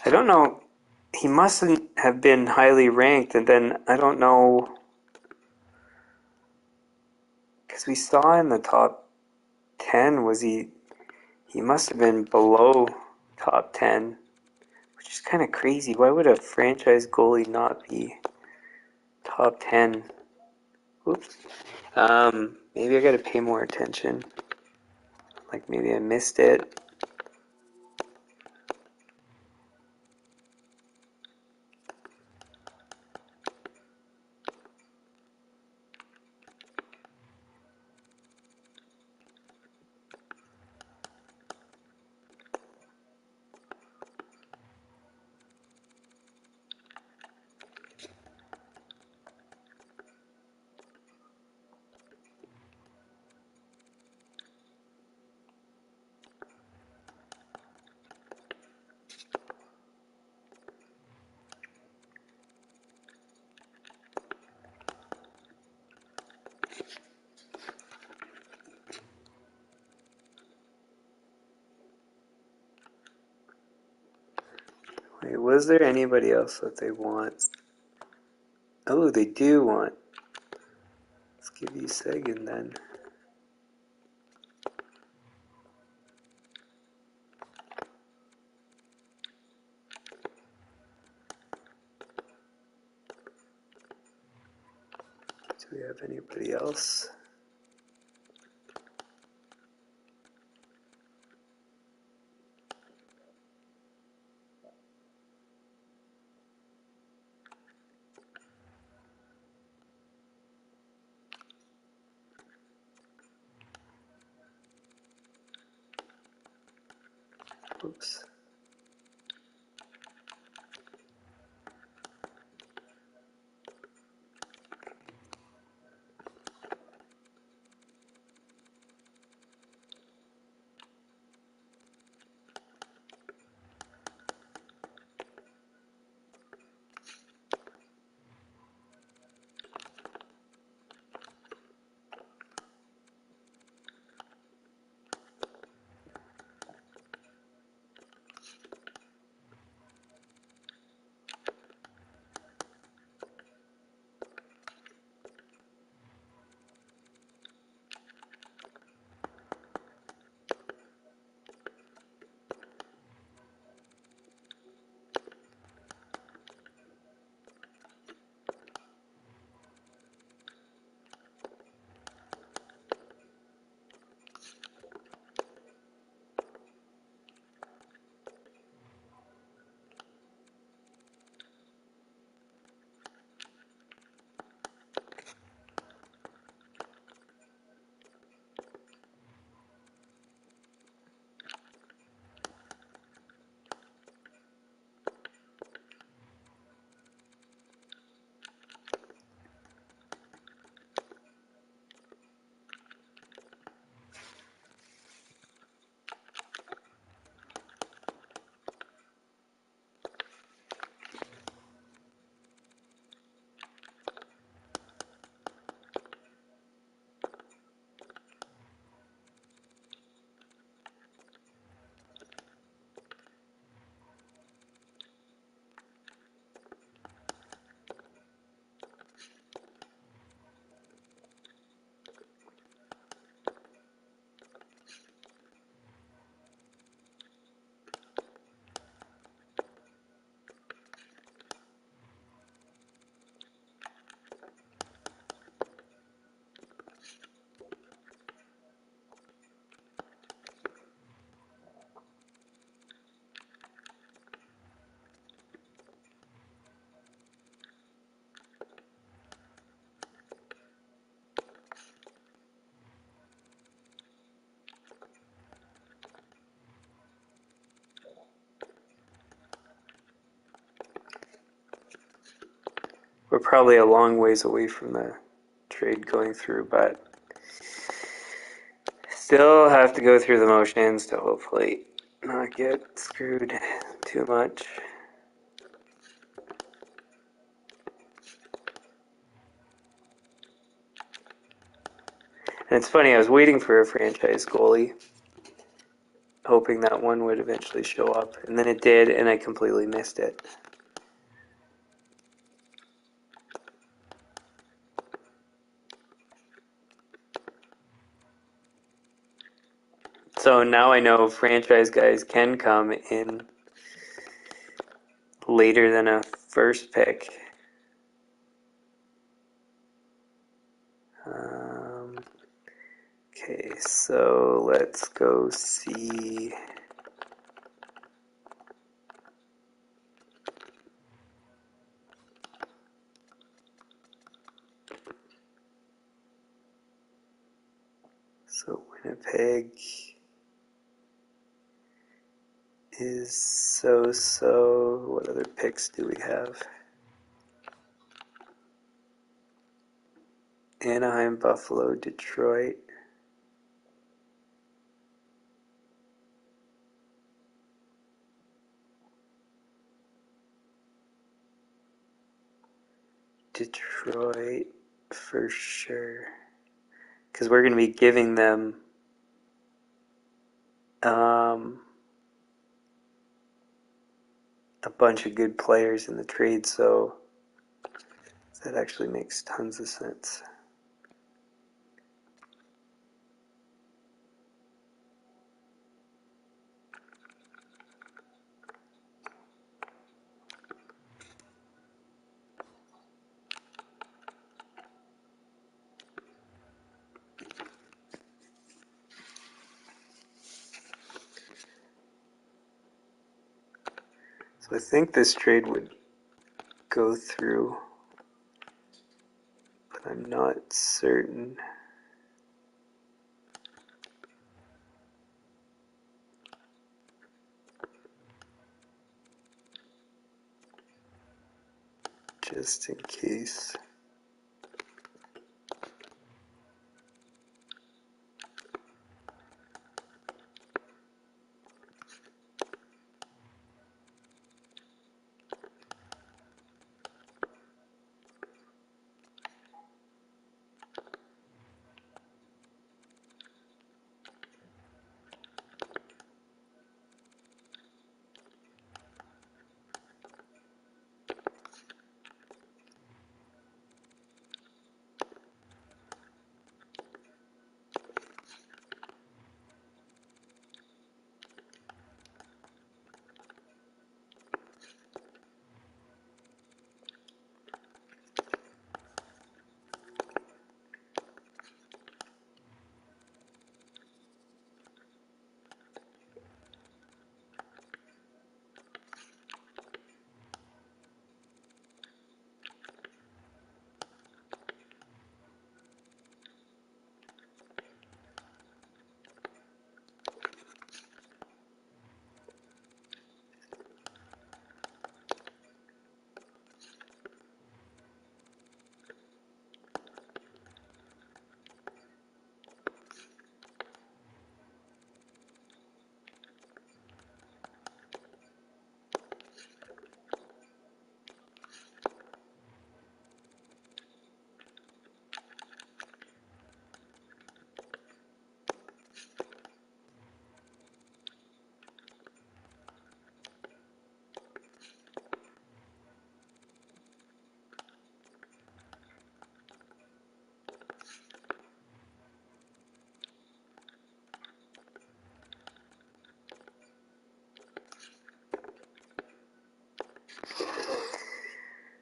I don't know. He mustn't have been highly ranked, and then I don't know, because we saw in the top 10, was he must have been below top 10, which is kind of crazy. Why would a franchise goalie not be top 10? Oops. Maybe I gotta pay more attention. Like maybe I missed it. Wait, was there anybody else that they want? Oh, they do want. Let's give you Sagan then. Do we have anybody else? Oops. we're probably a long ways away from the trade going through, but still have to go through the motions to hopefully not get screwed too much. And it's funny, I was waiting for a franchise goalie, hoping that one would eventually show up, and then it did, and I completely missed it. So now I know franchise guys can come in later than a first pick. Okay, so let's go see. So Winnipeg is so. What other picks do we have? Anaheim, Buffalo, Detroit. Detroit for sure. Because we're going to be giving them a bunch of good players in the trade, so that actually makes tons of sense. So I think this trade would go through, but I'm not certain. Just in case.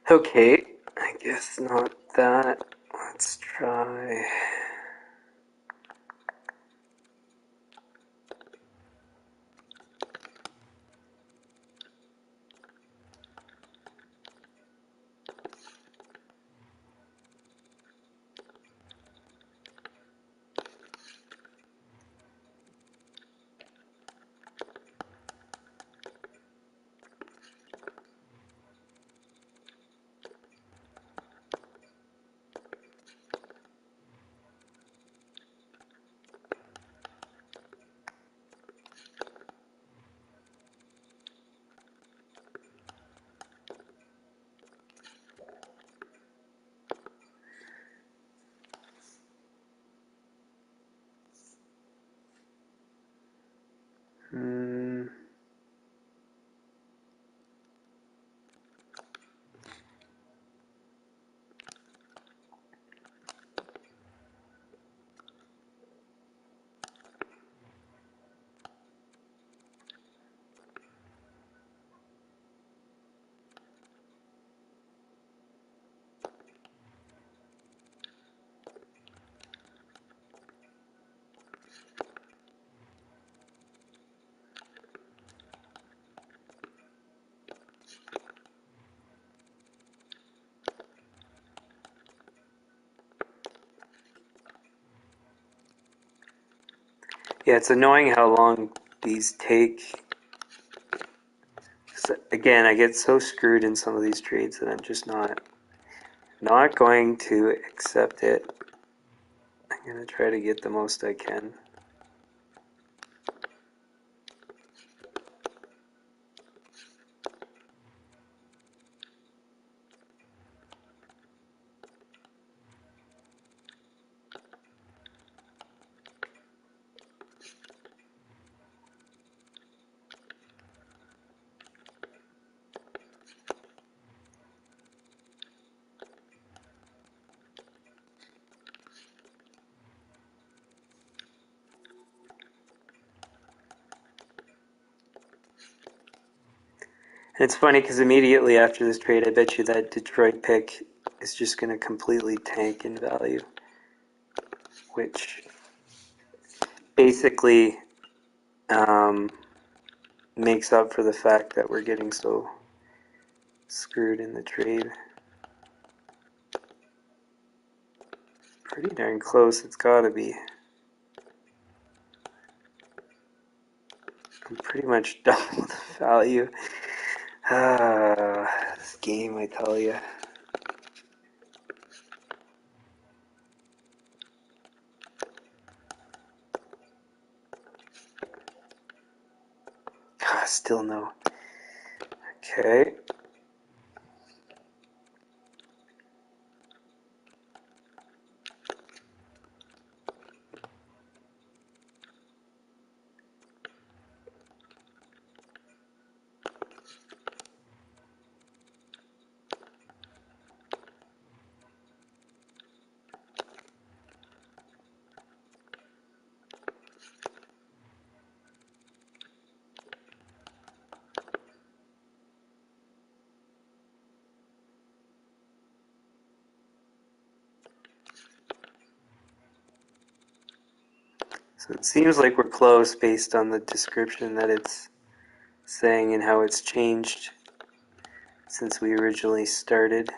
Okay, I guess not that. Let's try. Yeah, it's annoying how long these take. Again, I get so screwed in some of these trades that I'm just not going to accept it. I'm going to try to get the most I can. And it's funny because immediately after this trade, I bet you that Detroit pick is just going to completely tank in value, which basically makes up for the fact that we're getting so screwed in the trade. Pretty darn close, it's got to be. I'm pretty much double the value. This game, I tell you. Still no. Okay. So it seems like we're close based on the description that it's saying and how it's changed since we originally started.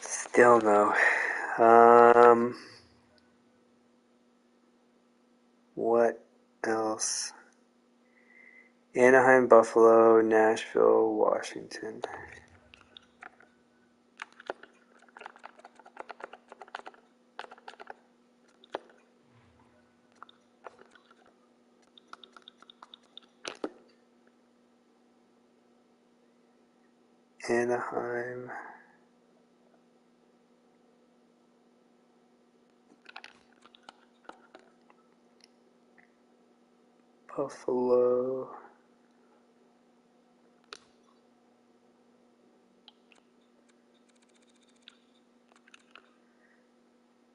Still no. What else? Anaheim, Buffalo, Nashville, Washington. Anaheim. Buffalo.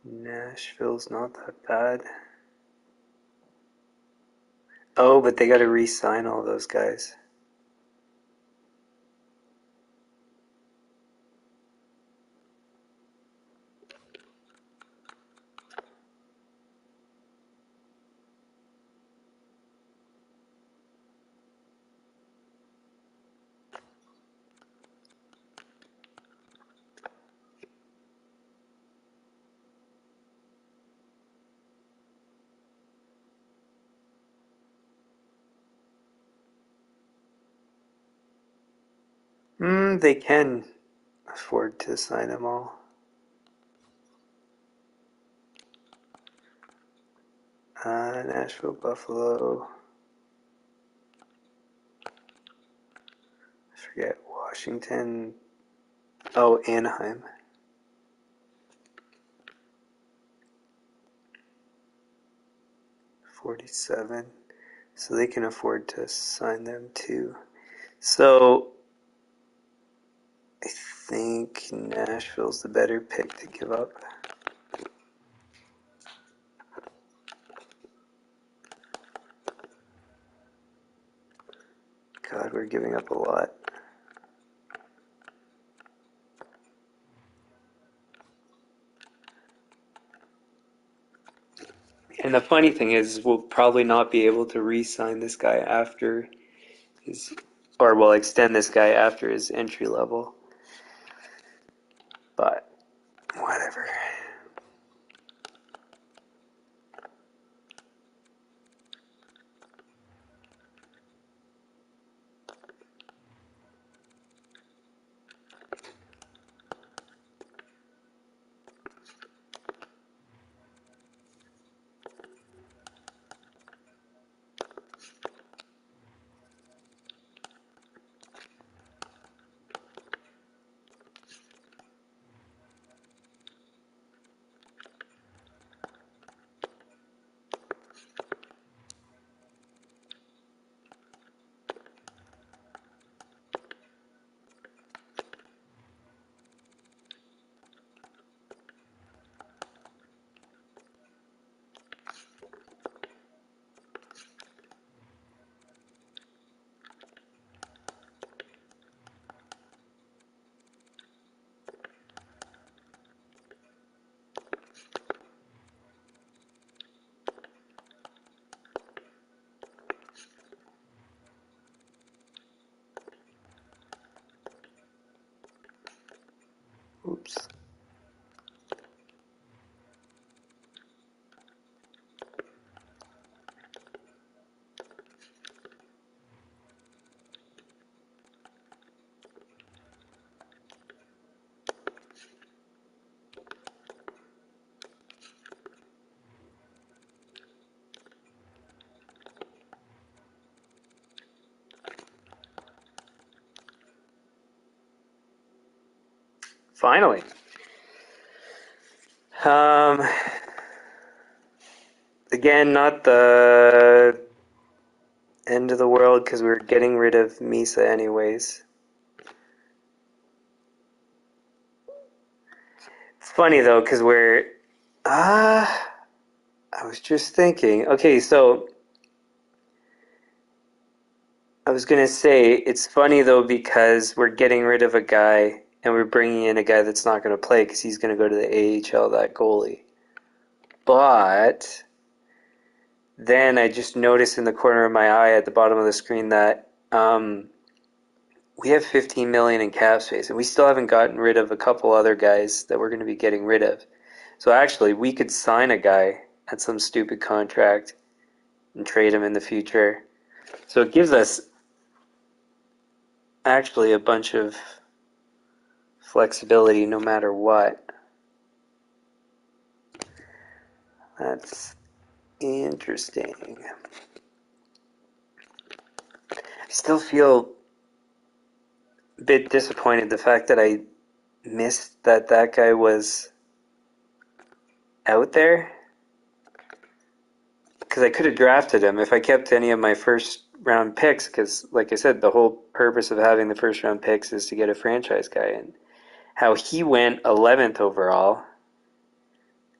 Nashville's not that bad. Oh, but they got to re-sign all those guys. They can afford to sign them all. Nashville, Buffalo. I forget. Washington. Oh, Anaheim. 47. So they can afford to sign them too. So I think Nashville's the better pick to give up. God, we're giving up a lot. And the funny thing is, we'll probably not be able to re-sign this guy after his, or we'll extend this guy after his entry level. But whatever. Oops. Finally. Again, not the end of the world because we're getting rid of Misa anyways. It's funny though because we're I was just thinking. Okay, so I was gonna say it's funny though because we're getting rid of a guy and we're bringing in a guy that's not gonna play because he's gonna go to the AHL, that goalie. But then I just noticed in the corner of my eye at the bottom of the screen that we have 15 million in cap space, and we still haven't gotten rid of a couple other guys that we're going to be getting rid of. So actually, we could sign a guy at some stupid contract and trade him in the future. So it gives us actually a bunch of flexibility no matter what. That's interesting. I still feel a bit disappointed the fact that I missed that guy was out there, because I could have drafted him if I kept any of my first round picks, because like I said, the whole purpose of having the first round picks is to get a franchise guy, and how he went 11th overall,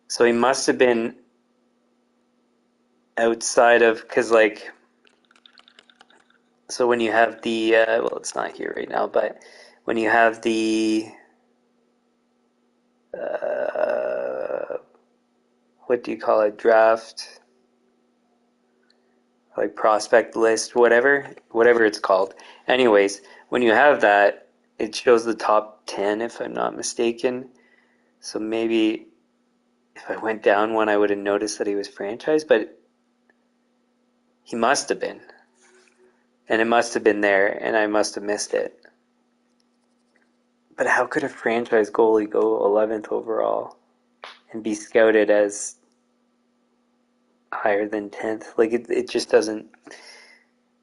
so he must have been outside of, because like, so when you have the well, it's not here right now, but when you have the what do you call it, draft, like prospect list, whatever it's called. Anyways, when you have that, it shows the top 10 if I'm not mistaken. So maybe if I went down one, I would have noticed that he was franchised, but he must have been. And it must have been there, and I must have missed it. But how could a franchise goalie go 11th overall and be scouted as higher than 10th? Like, it just doesn't,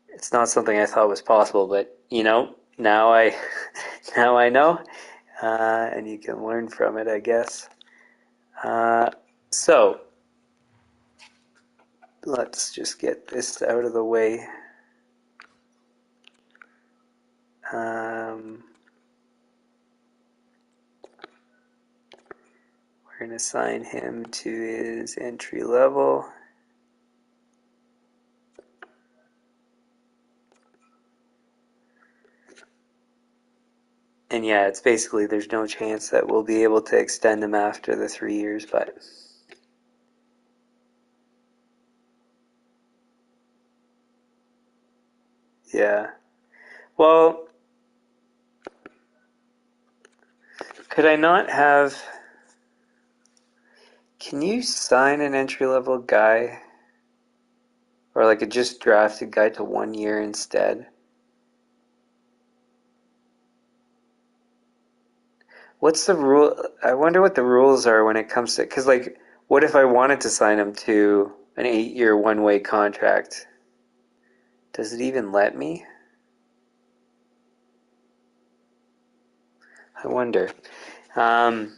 it's not something I thought was possible, but, you know, now I know, and you can learn from it, I guess. So, let's just get this out of the way. We're going to assign him to his entry level. And yeah, it's basically there's no chance that we'll be able to extend him after the 3 years, but yeah. Well, could I not have... Can you sign an entry-level guy or like a just drafted guy to 1 year instead? What's the rule? I wonder what the rules are when it comes to... Because like, what if I wanted to sign him to an 8-year one-way contract? Does it even let me? I wonder. Um,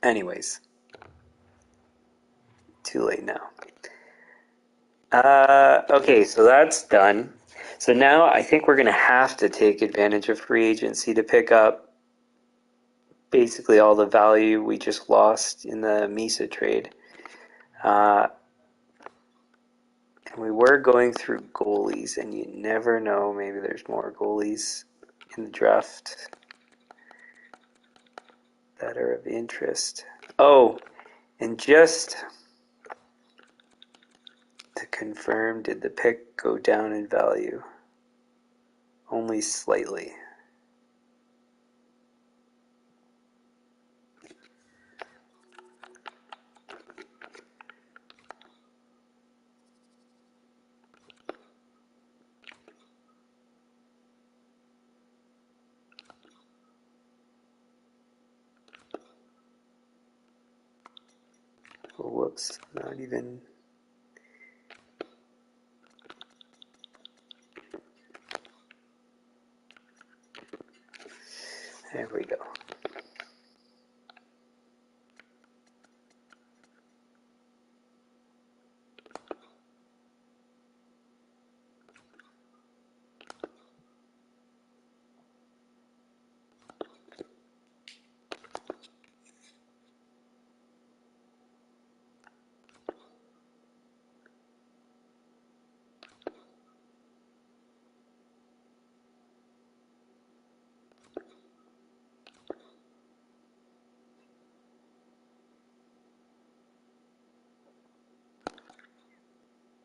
Anyways, too late now. Okay, so that's done. So now I think we're going to have to take advantage of free agency to pick up basically all the value we just lost in the Misa trade. And we were going through goalies, and you never know, maybe there's more goalies in the draft that are of interest. Oh, and just to confirm, did the pick go down in value? Only slightly. Oh, whoops, not even... There we go.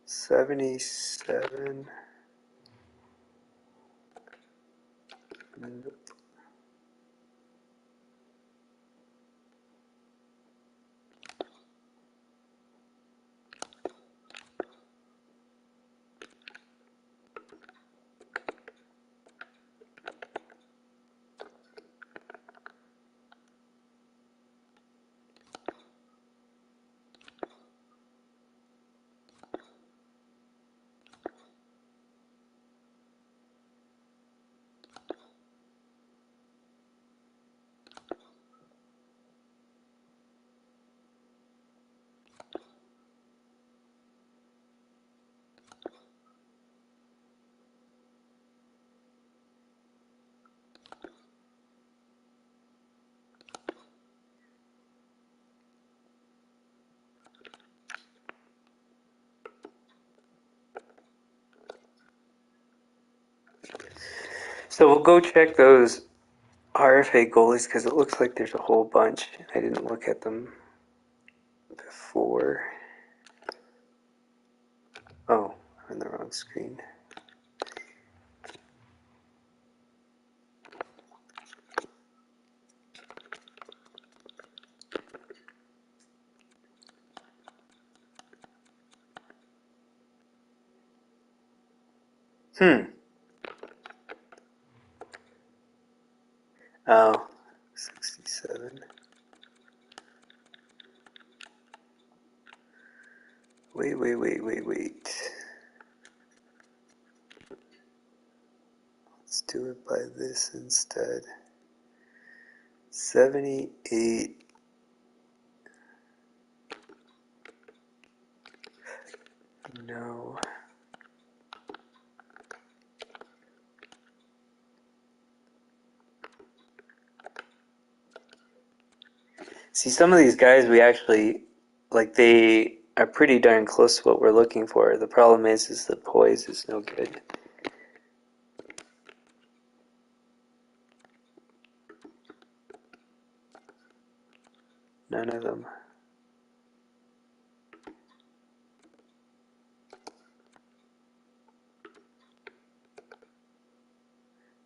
$77. Nope. So we'll go check those RFA goalies because it looks like there's a whole bunch. I didn't look at them before. Oh, I'm in the wrong screen. Oh, 67. Wait. Let's do it by this instead. 78. No. See, some of these guys we actually, like, they are pretty darn close to what we're looking for. The problem is the poise is no good. None of them.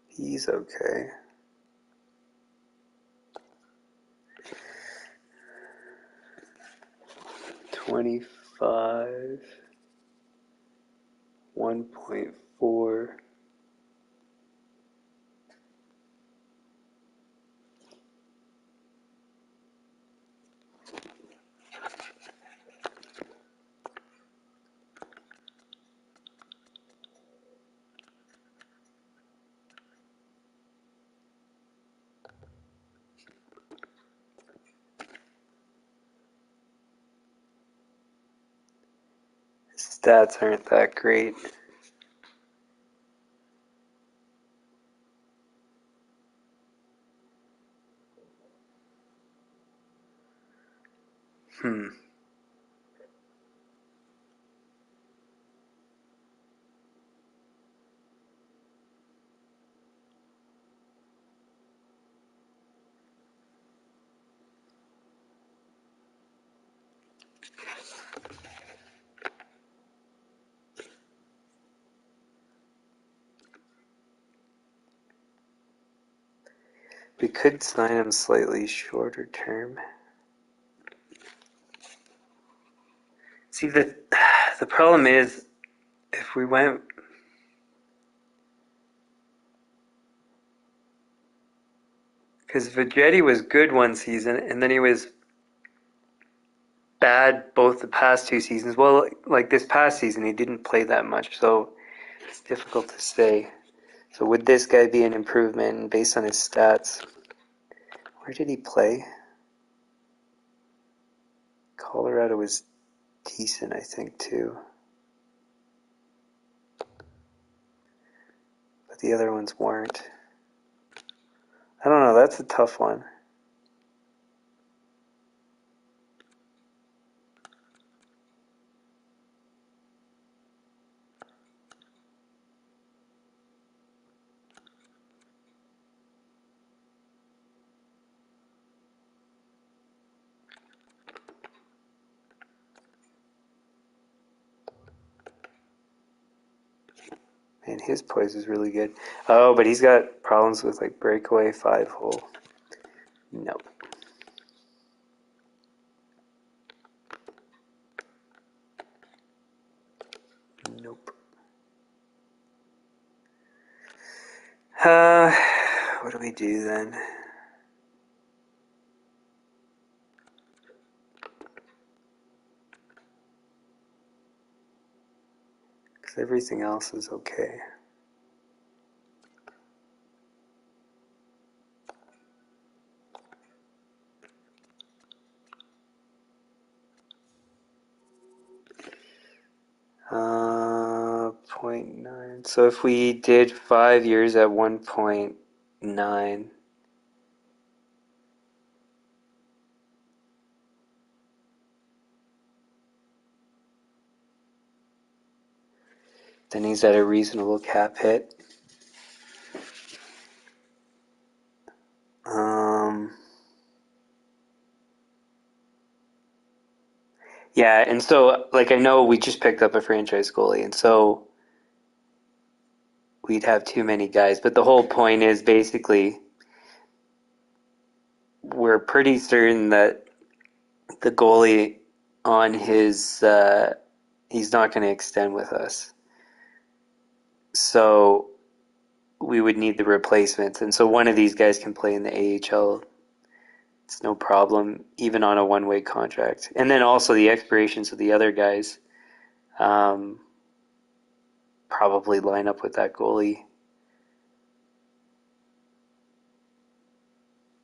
He's okay. $25, 1.4. Stats aren't that great. We could sign him slightly shorter term. See, the problem is, if we went... Because Vegetti was good one season, and then he was bad both the past 2 seasons. Well, like this past season, he didn't play that much, so it's difficult to say. So would this guy be an improvement based on his stats? Where did he play? Colorado was decent, I think, too. But the other ones weren't. I don't know, that's a tough one. Man, his poise is really good. Oh, but he's got problems with like breakaway 5-hole. Nope. Nope. What do we do then? Because everything else is okay. Uh, 0.9. So if we did 5 years at 1.9, then he's at a reasonable cap hit. Yeah, and so, like, I know we just picked up a franchise goalie, and so we'd have too many guys. But the whole point is basically we're pretty certain that the goalie on his he's not going to extend with us. So we would need the replacements. And so one of these guys can play in the AHL. It's no problem, even on a one-way contract. And then also the expirations of the other guys probably line up with that goalie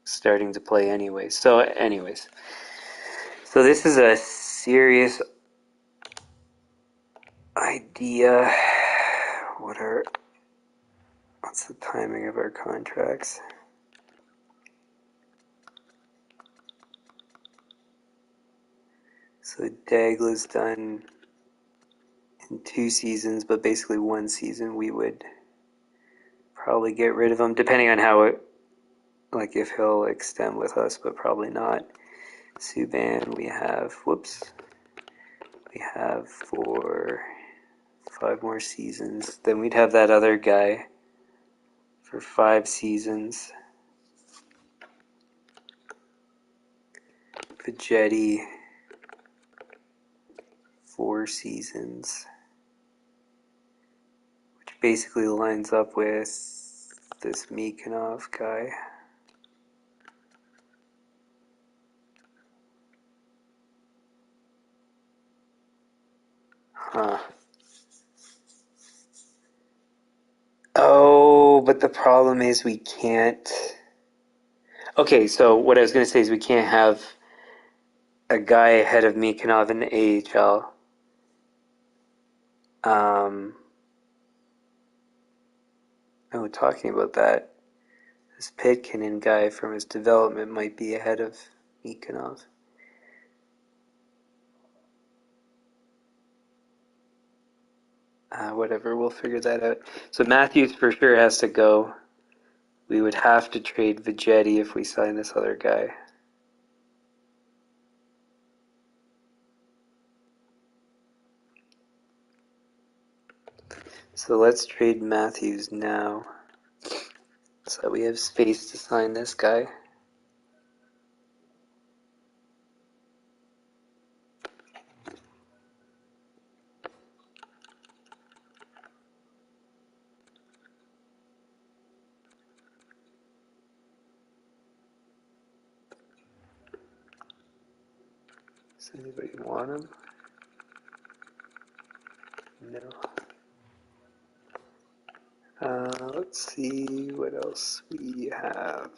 starting to play anyway. So anyways, so this is a serious idea. What's the timing of our contracts? So Dagla's done in 2 seasons, but basically 1 season we would probably get rid of him, depending on how it, like if he'll extend with us, but probably not. Subban we have, we have for 5 more seasons. Then we'd have that other guy for 5 seasons. Vegetti, 4 seasons. Which basically lines up with this Mikhanov guy. Huh. Oh, but the problem is we can't... Okay, so what I was going to say is we can't have a guy ahead of Mikhanov in the AHL. Talking about that, this Pepin guy from his development might be ahead of Mikhanov. Whatever, we'll figure that out. So Matthews for sure has to go. We would have to trade Vegetti if we sign this other guy. So let's trade Matthews now, so that we have space to sign this guy. Does anybody want him? No. Let's see what else we have.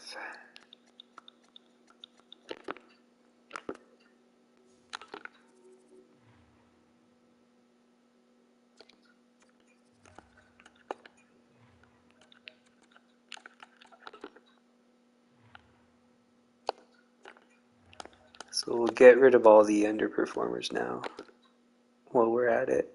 So we'll get rid of all the underperformers now while we're at it.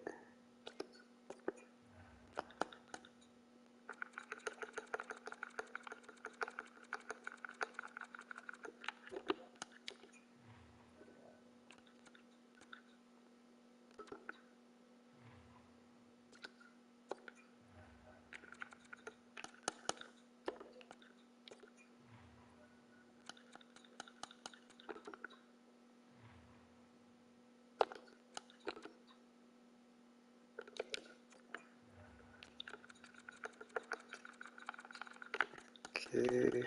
Okay.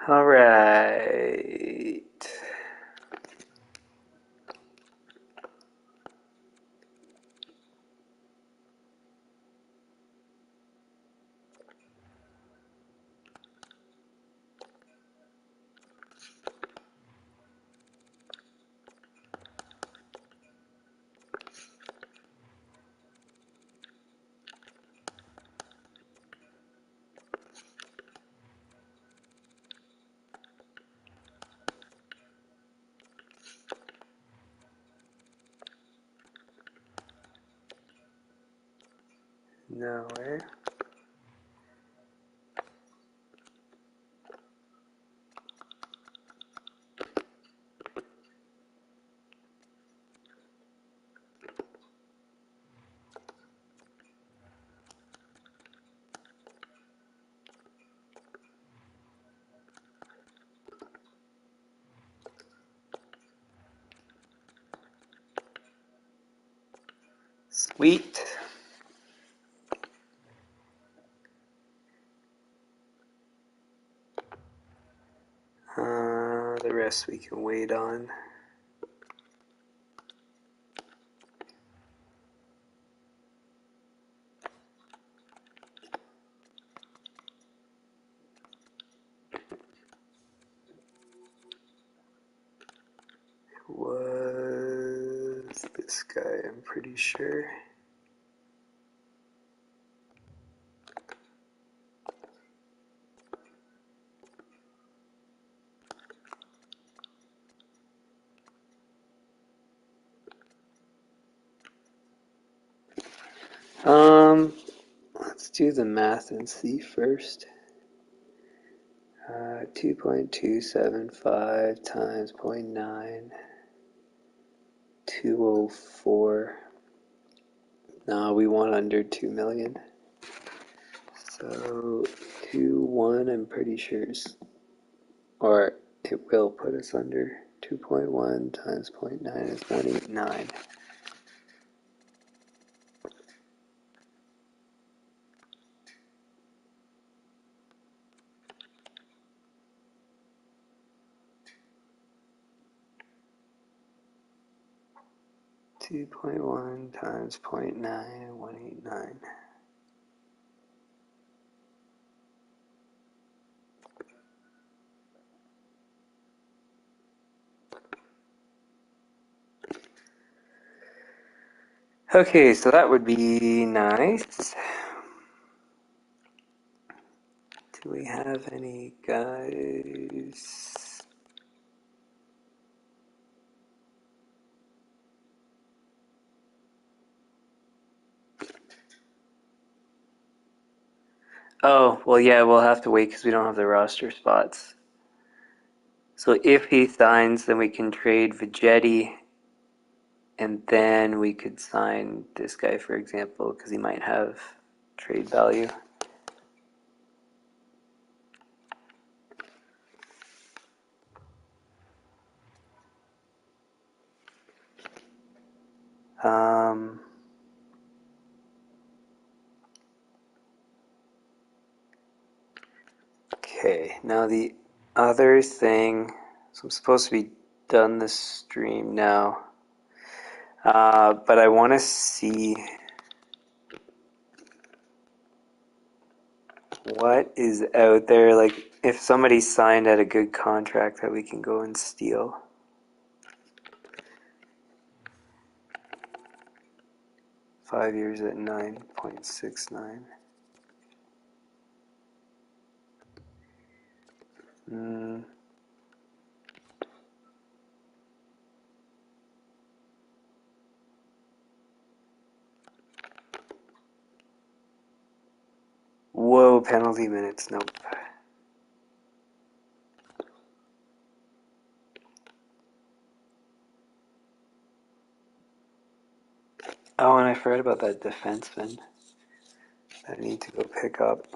All right. No, eh? Sweet. The rest we can wait on. Was this guy, I'm pretty sure. Let's do the math and see first. 2.275 times 0.9, 204. No, we want under 2 million. So 2.1, I'm pretty sure, or it will put us under. 2.1 times 0.9 is 189. Two point one times 0.9, 189. Okay, so that would be nice. Do we have any guys? Oh, well, yeah, we'll have to wait because we don't have the roster spots. So if he signs, then we can trade Vegetti, and then we could sign this guy, for example, because he might have trade value. Okay, now the other thing, so I'm supposed to be done this stream now, but I want to see what is out there, like if somebody signed at a good contract that we can go and steal. 5 years at 9.69. Whoa, penalty minutes, nope. Oh, and I forgot about that defenseman that I need to go pick up.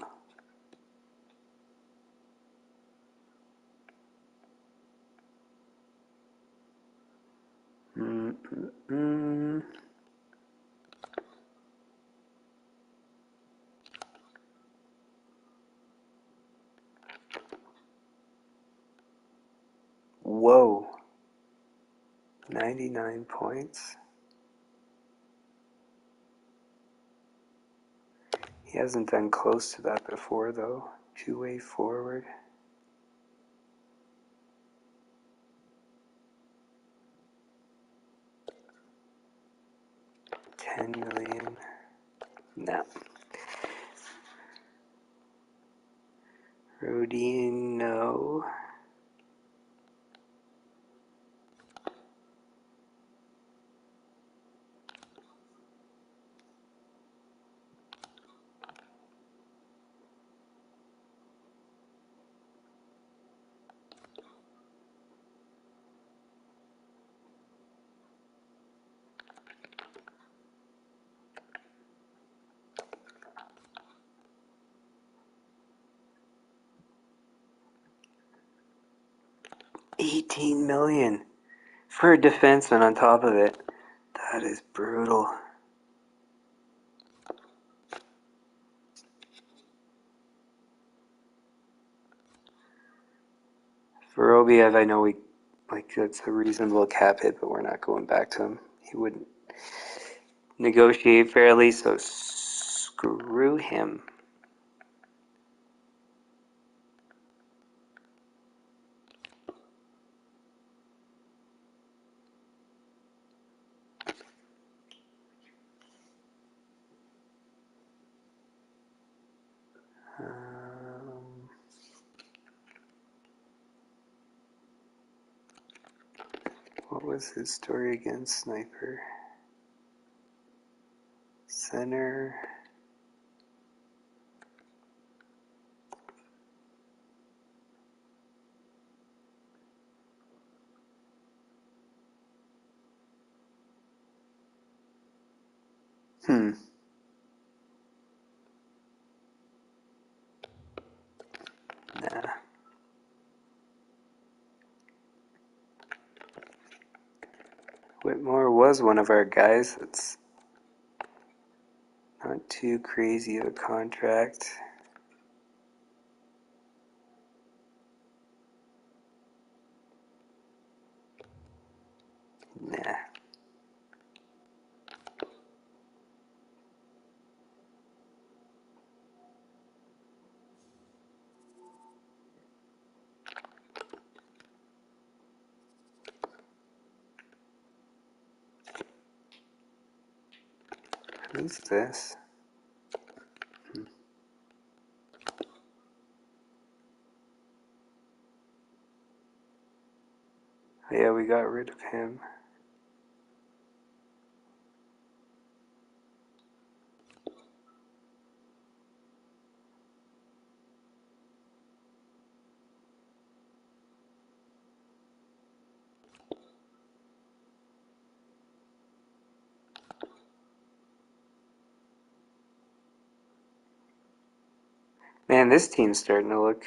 Whoa. 99 points. He hasn't done close to that before, though. Two-way forward. 10 million. No. Rodino. $18 million for a defenseman on top of it. That is brutal. For Robiev, I know that's a reasonable cap hit, but we're not going back to him. He wouldn't negotiate fairly, so screw him. was his story again? Sniper. Center. Nah. Whitmore was one of our guys. It's not too crazy of a contract. Nah. Who's this? Yeah, we got rid of him. Man, this team's starting to look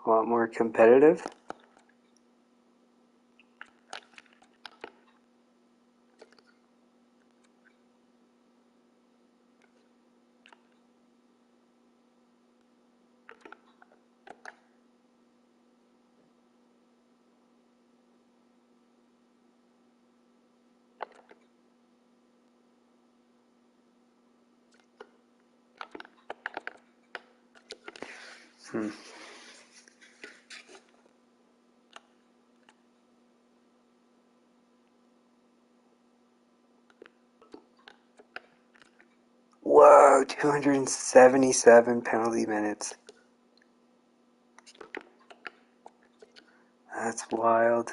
a lot more competitive. Whoa, 277 penalty minutes. That's wild.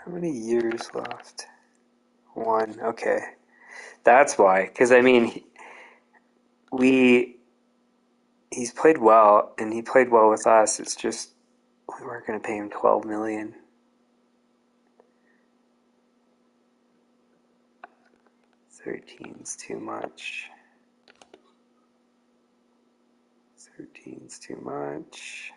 How many years left? 1. Okay. That's why. Because, I mean, he's played well, and he played well with us. It's just we weren't going to pay him $12 million. 13's too much. 13's too much.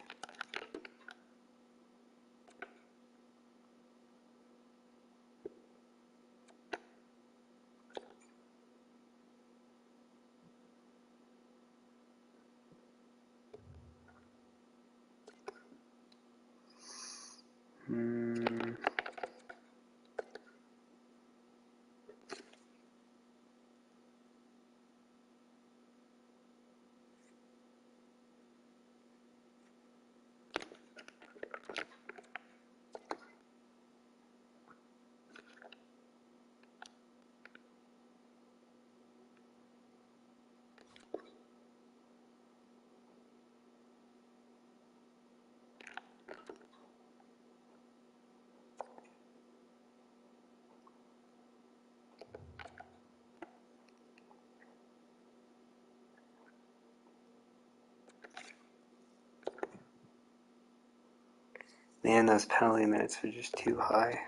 Man, those penalty minutes are just too high.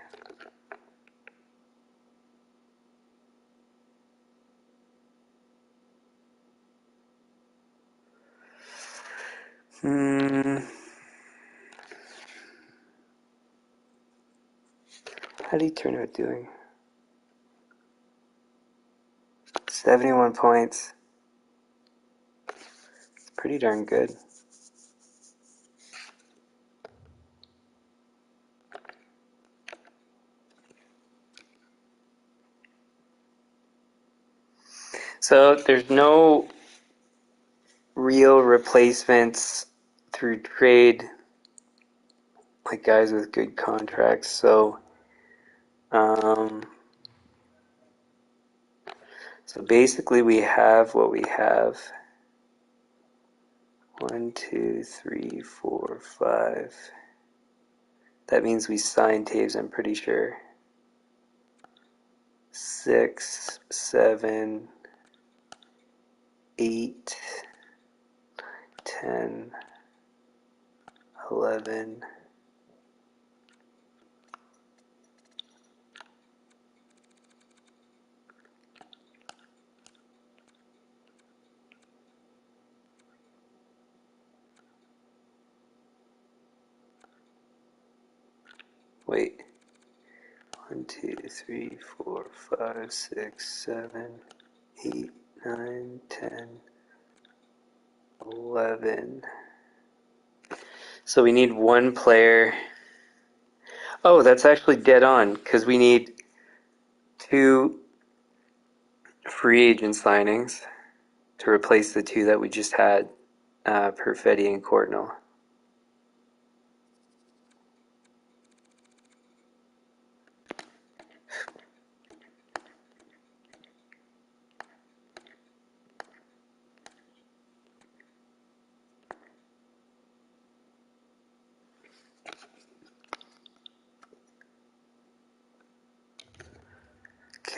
How did he turn out doing? 71 points. It's pretty darn good. So there's no real replacements through trade, like guys with good contracts. So basically we have what we have. 1, 2, 3, 4, 5. That means we signed Taves, I'm pretty sure. 6, 7, 8, 10, 11. Wait. 1, 2, 3, 4, 5, 6, 7, 8, 9, 10, 11. So we need one player. Oh, that's actually dead on, because we need 2 free agent signings to replace the 2 that we just had, Perfetti and Courtnall.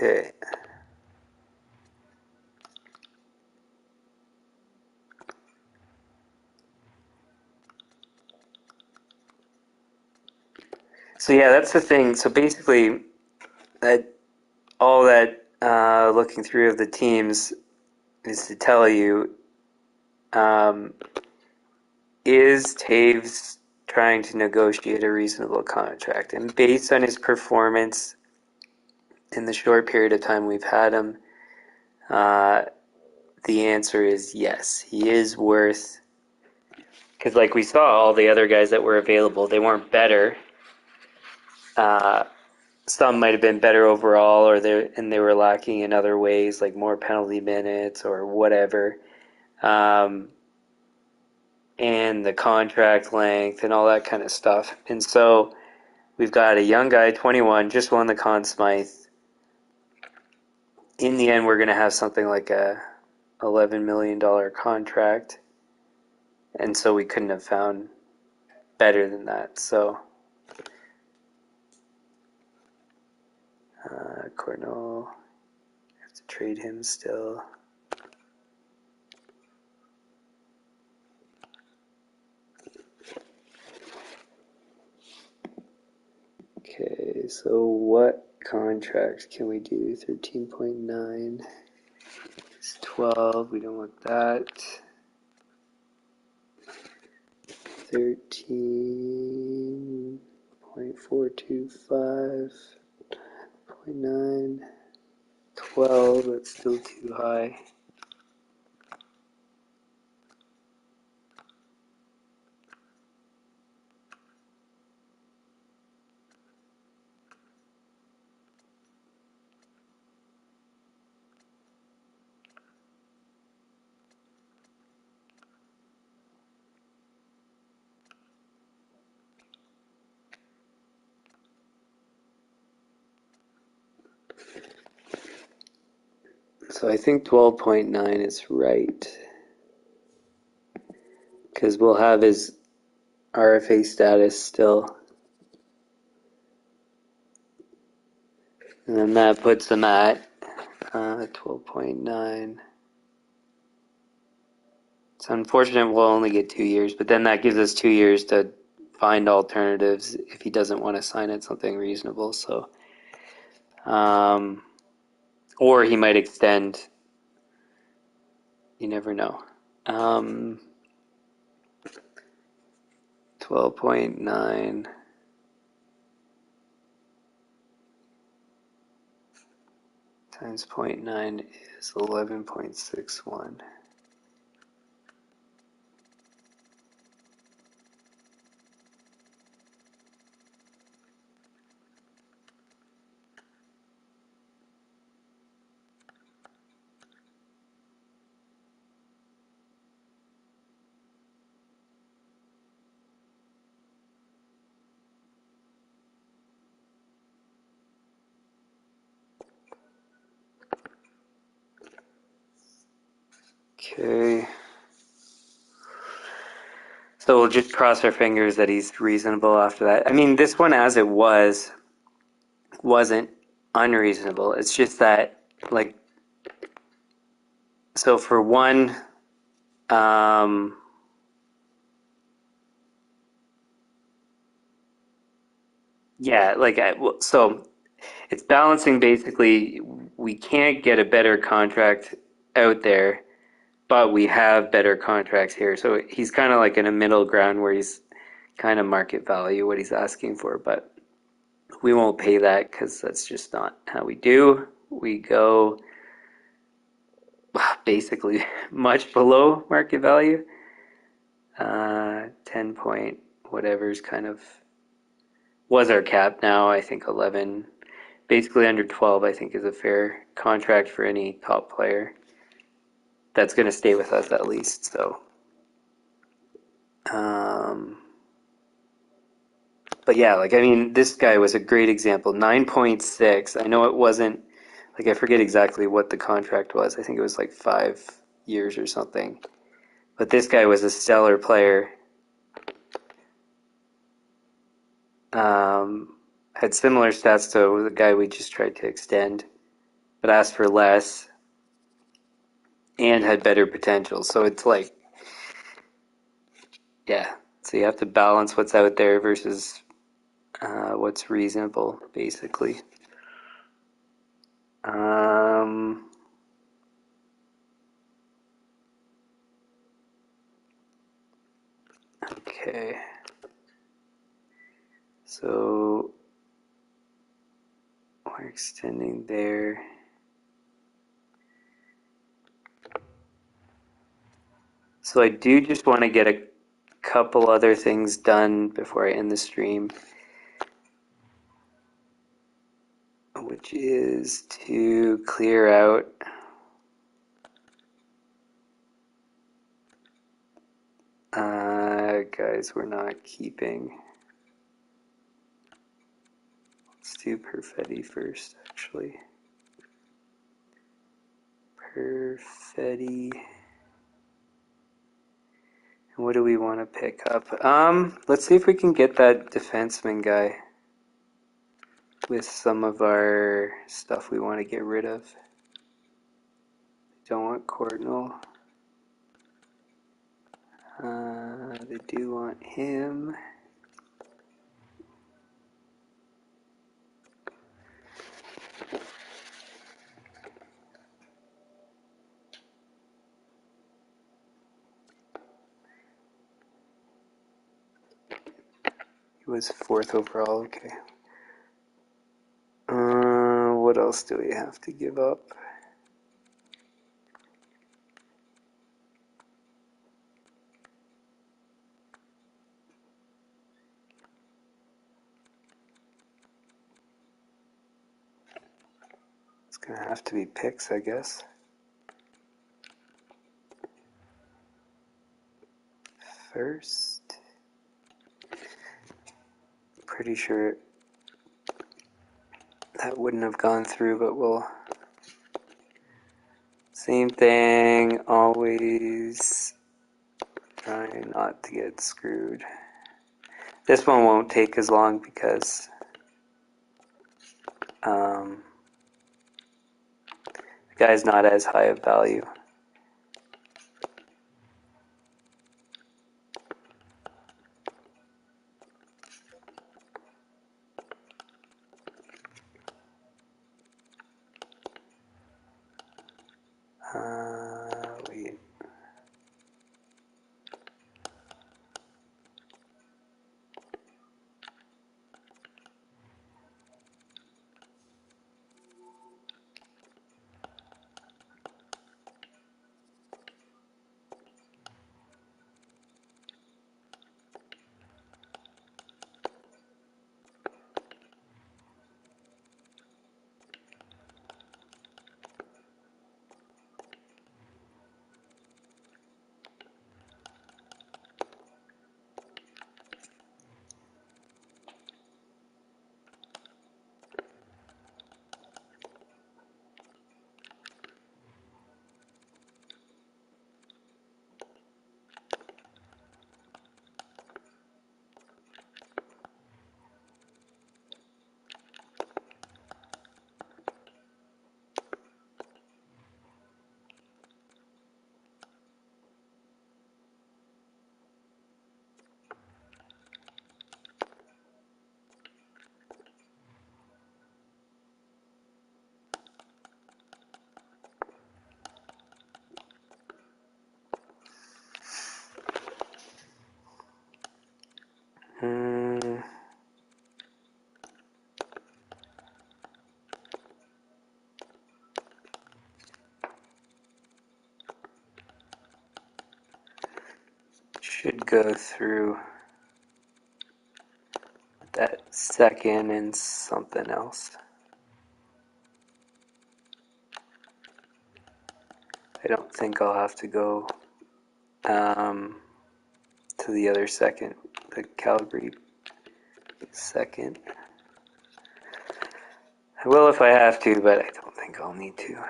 Okay. So yeah, that's the thing. So basically, all that looking through of the teams is to tell you, is Taves trying to negotiate a reasonable contract? And based on his performance in the short period of time we've had him, the answer is yes. He is worth, because like we saw all the other guys that were available, they weren't better. Some might have been better overall, or they were lacking in other ways, like more penalty minutes or whatever. And the contract length and all that kind of stuff. And so we've got a young guy, 21, just won the Conn Smythe. In the end, we're going to have something like a $11 million contract. And so we couldn't have found better than that. So Courtnall, have to trade him still. Okay, so what contract can we do? 13.9. It's 12. We don't want that. 13.425. 0.9. 12. That's still too high. So I think 12.9 is right. Because we'll have his RFA status still. And then that puts him at 12.9. It's unfortunate we'll only get 2 years, but then that gives us 2 years to find alternatives if he doesn't want to sign at something reasonable. So, or he might extend. You never know. 12.9 times 0.9 is 11.61. Okay. So we'll just cross our fingers that he's reasonable after that. I mean, this one as it wasn't unreasonable. It's just that, like, so for one, yeah, like, so it's balancing basically, we can't get a better contract out there, but we have better contracts here. So he's kind of like in a middle ground where he's kind of market value what he's asking for, but we won't pay that because that's just not how we do. We go basically much below market value. 10 point whatever's kind of was our cap. Now I think 11, basically under 12, I think is a fair contract for any top player that's going to stay with us at least. So, but yeah, like, I mean, this guy was a great example. 9.6. I know it wasn't, like, I forget exactly what the contract was. I think it was like 5 years or something. But this guy was a stellar player. Had similar stats to the guy we just tried to extend, but asked for less and had better potential. So it's like, yeah. So you have to balance what's out there versus what's reasonable, basically. Okay. So we're extending there. So I do just want to get a couple other things done before I end the stream, which is to clear out guys we're not keeping. Let's do Perfetti first, actually. Perfetti. And what do we want to pick up? Let's see if we can get that defenseman guy with some of our stuff we want to get rid of. Don't want Courtnall. They do want him. He was 4th overall, okay. What else do we have to give up? It's gonna have to be picks, I guess. First. Pretty sure that wouldn't have gone through, but we'll... Same thing, always try not to get screwed. This one won't take as long because the guy's not as high of value. Wait. should go through that second and something else. I don't think I'll have to go to the other second, the Calgary second. I will if I have to, but I don't think I'll need to.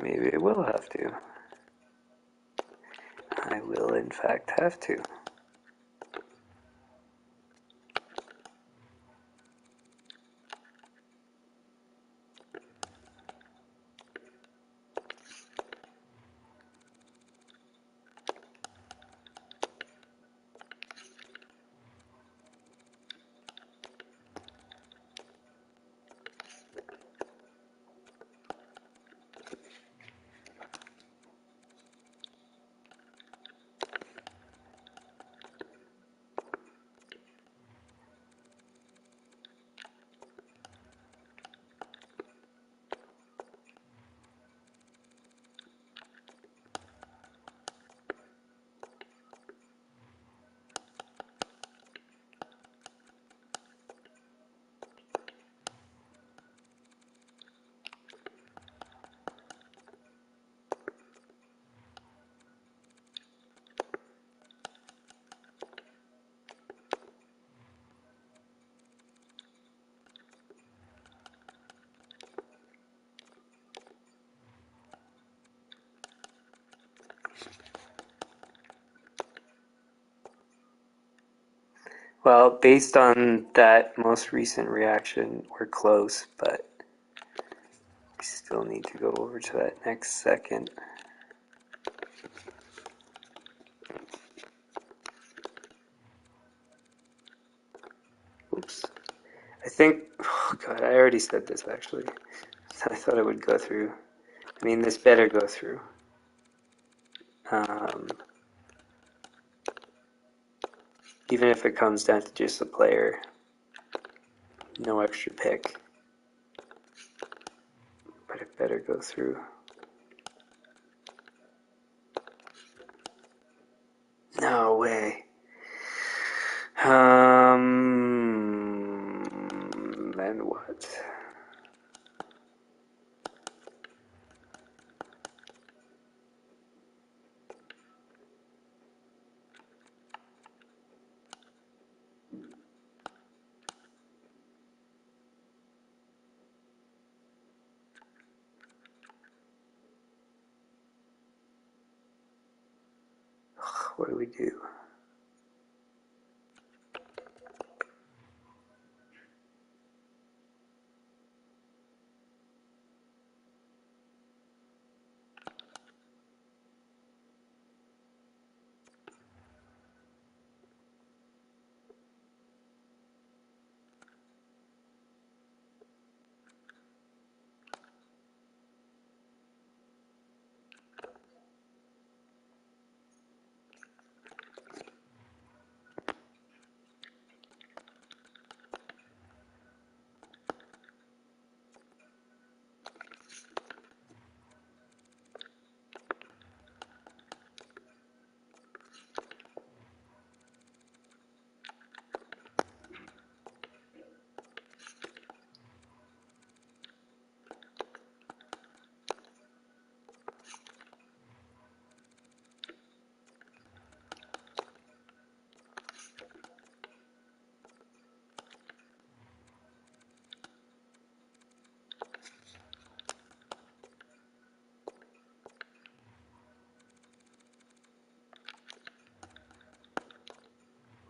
Maybe I will have to. I will in fact have to. Well, based on that most recent reaction, we're close, but we still need to go over to that next second. Oops. I think, oh God, I already said this actually. I thought it would go through. I mean, this better go through. Even if it comes down to just the player, no extra pick. But it better go through. No way. Then what? What do we do?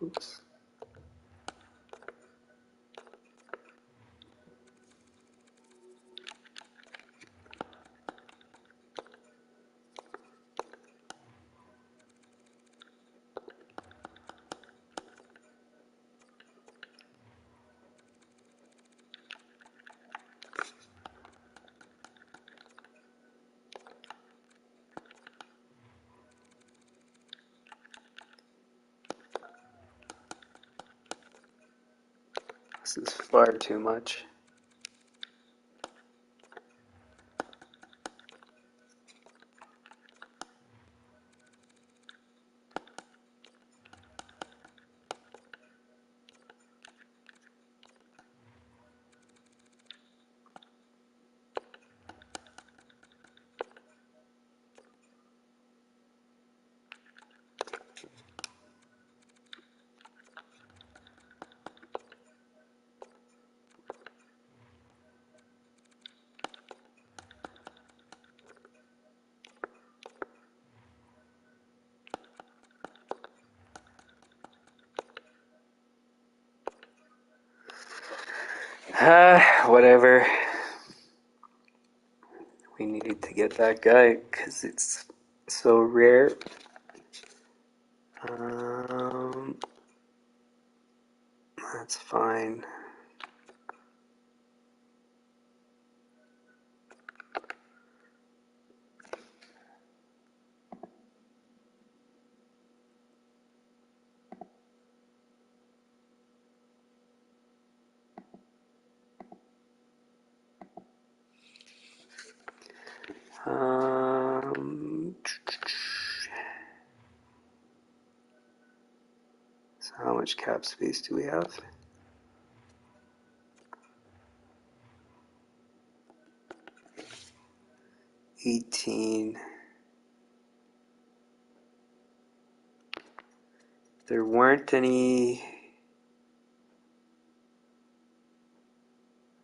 Oops. This is far too much. Whatever. We needed to get that guy because it's so rare. That's fine. So how much cap space do we have? 18. There weren't any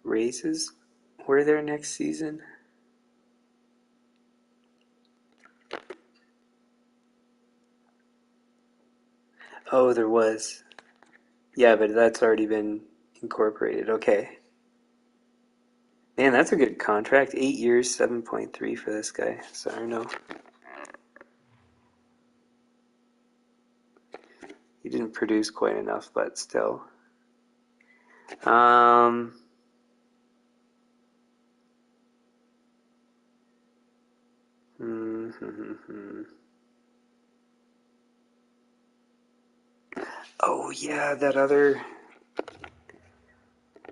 raises, were there, next season? Oh, there was. Yeah, but that's already been incorporated. Okay. Man, that's a good contract. 8 years, 7.3 for this guy. Sorry, no. He didn't produce quite enough, but still. Oh, yeah, that other...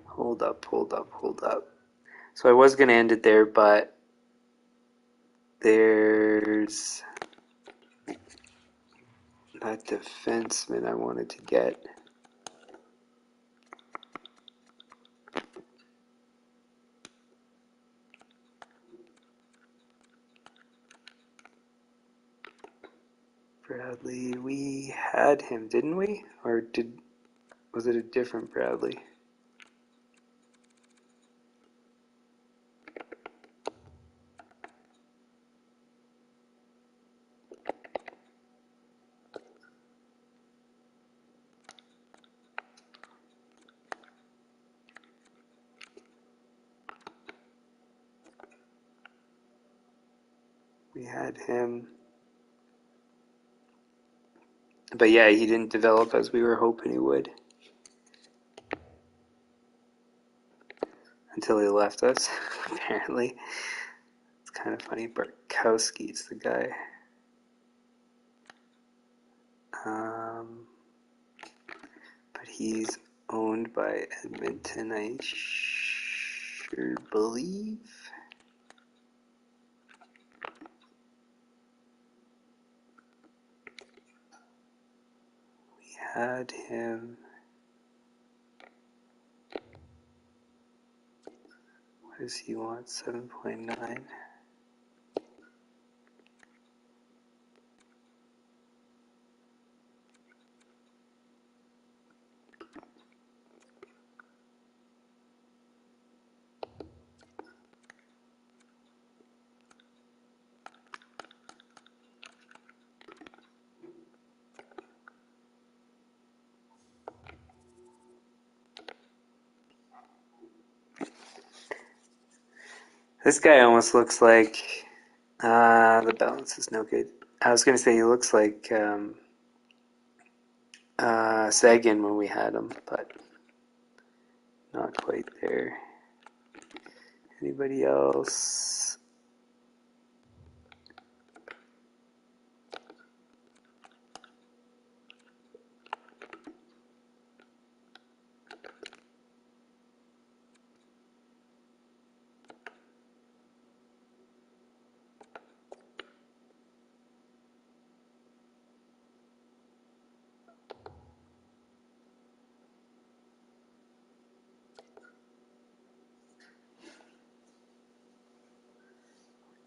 Hold up. So I was going to end it there, but there's that defenseman I wanted to get. Bradley, we had him, didn't we? Or was it a different Bradley? We had him. But yeah, he didn't develop as we were hoping he would. Until he left us, apparently. It's kind of funny. Barkowski's the guy. But he's owned by Edmonton, I sure believe. We had him. What does he want? 7.9. This guy almost looks like... the balance is no good. I was going to say he looks like Sagan when we had him, but not quite there. Anybody else?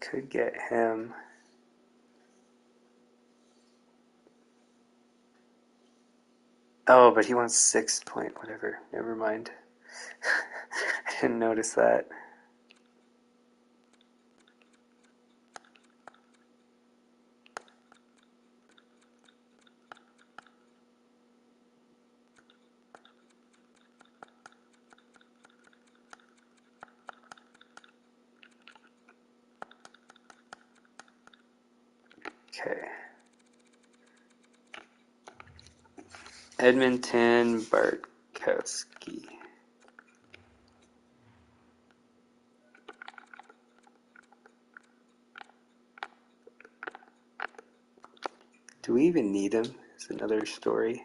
Could get him. Oh, but he wants 6 point whatever. Never mind. I didn't notice that. Okay. Edmonton Bartkowski. Do we even need him? It's another story.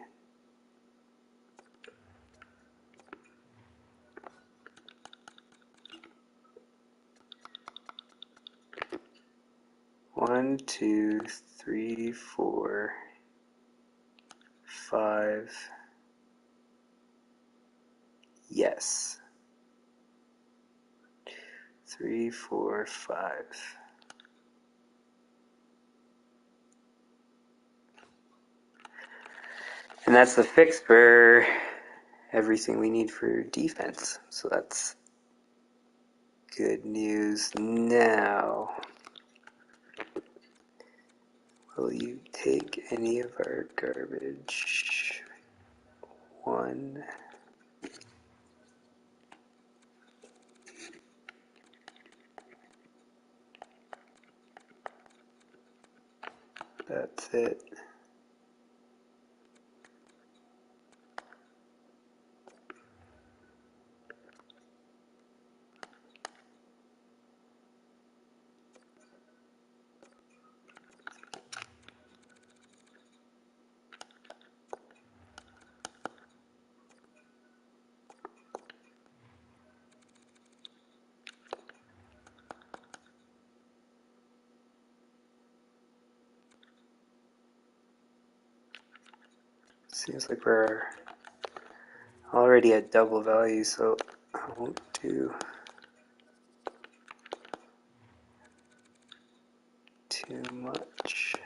One, two, three, 4, 5. Yes. 3, 4, 5. And that's the fix for everything we need for defense. So that's good news. Now, will you take any of our garbage? 1. That's it. Seems like we're already at double value, so I won't do too much.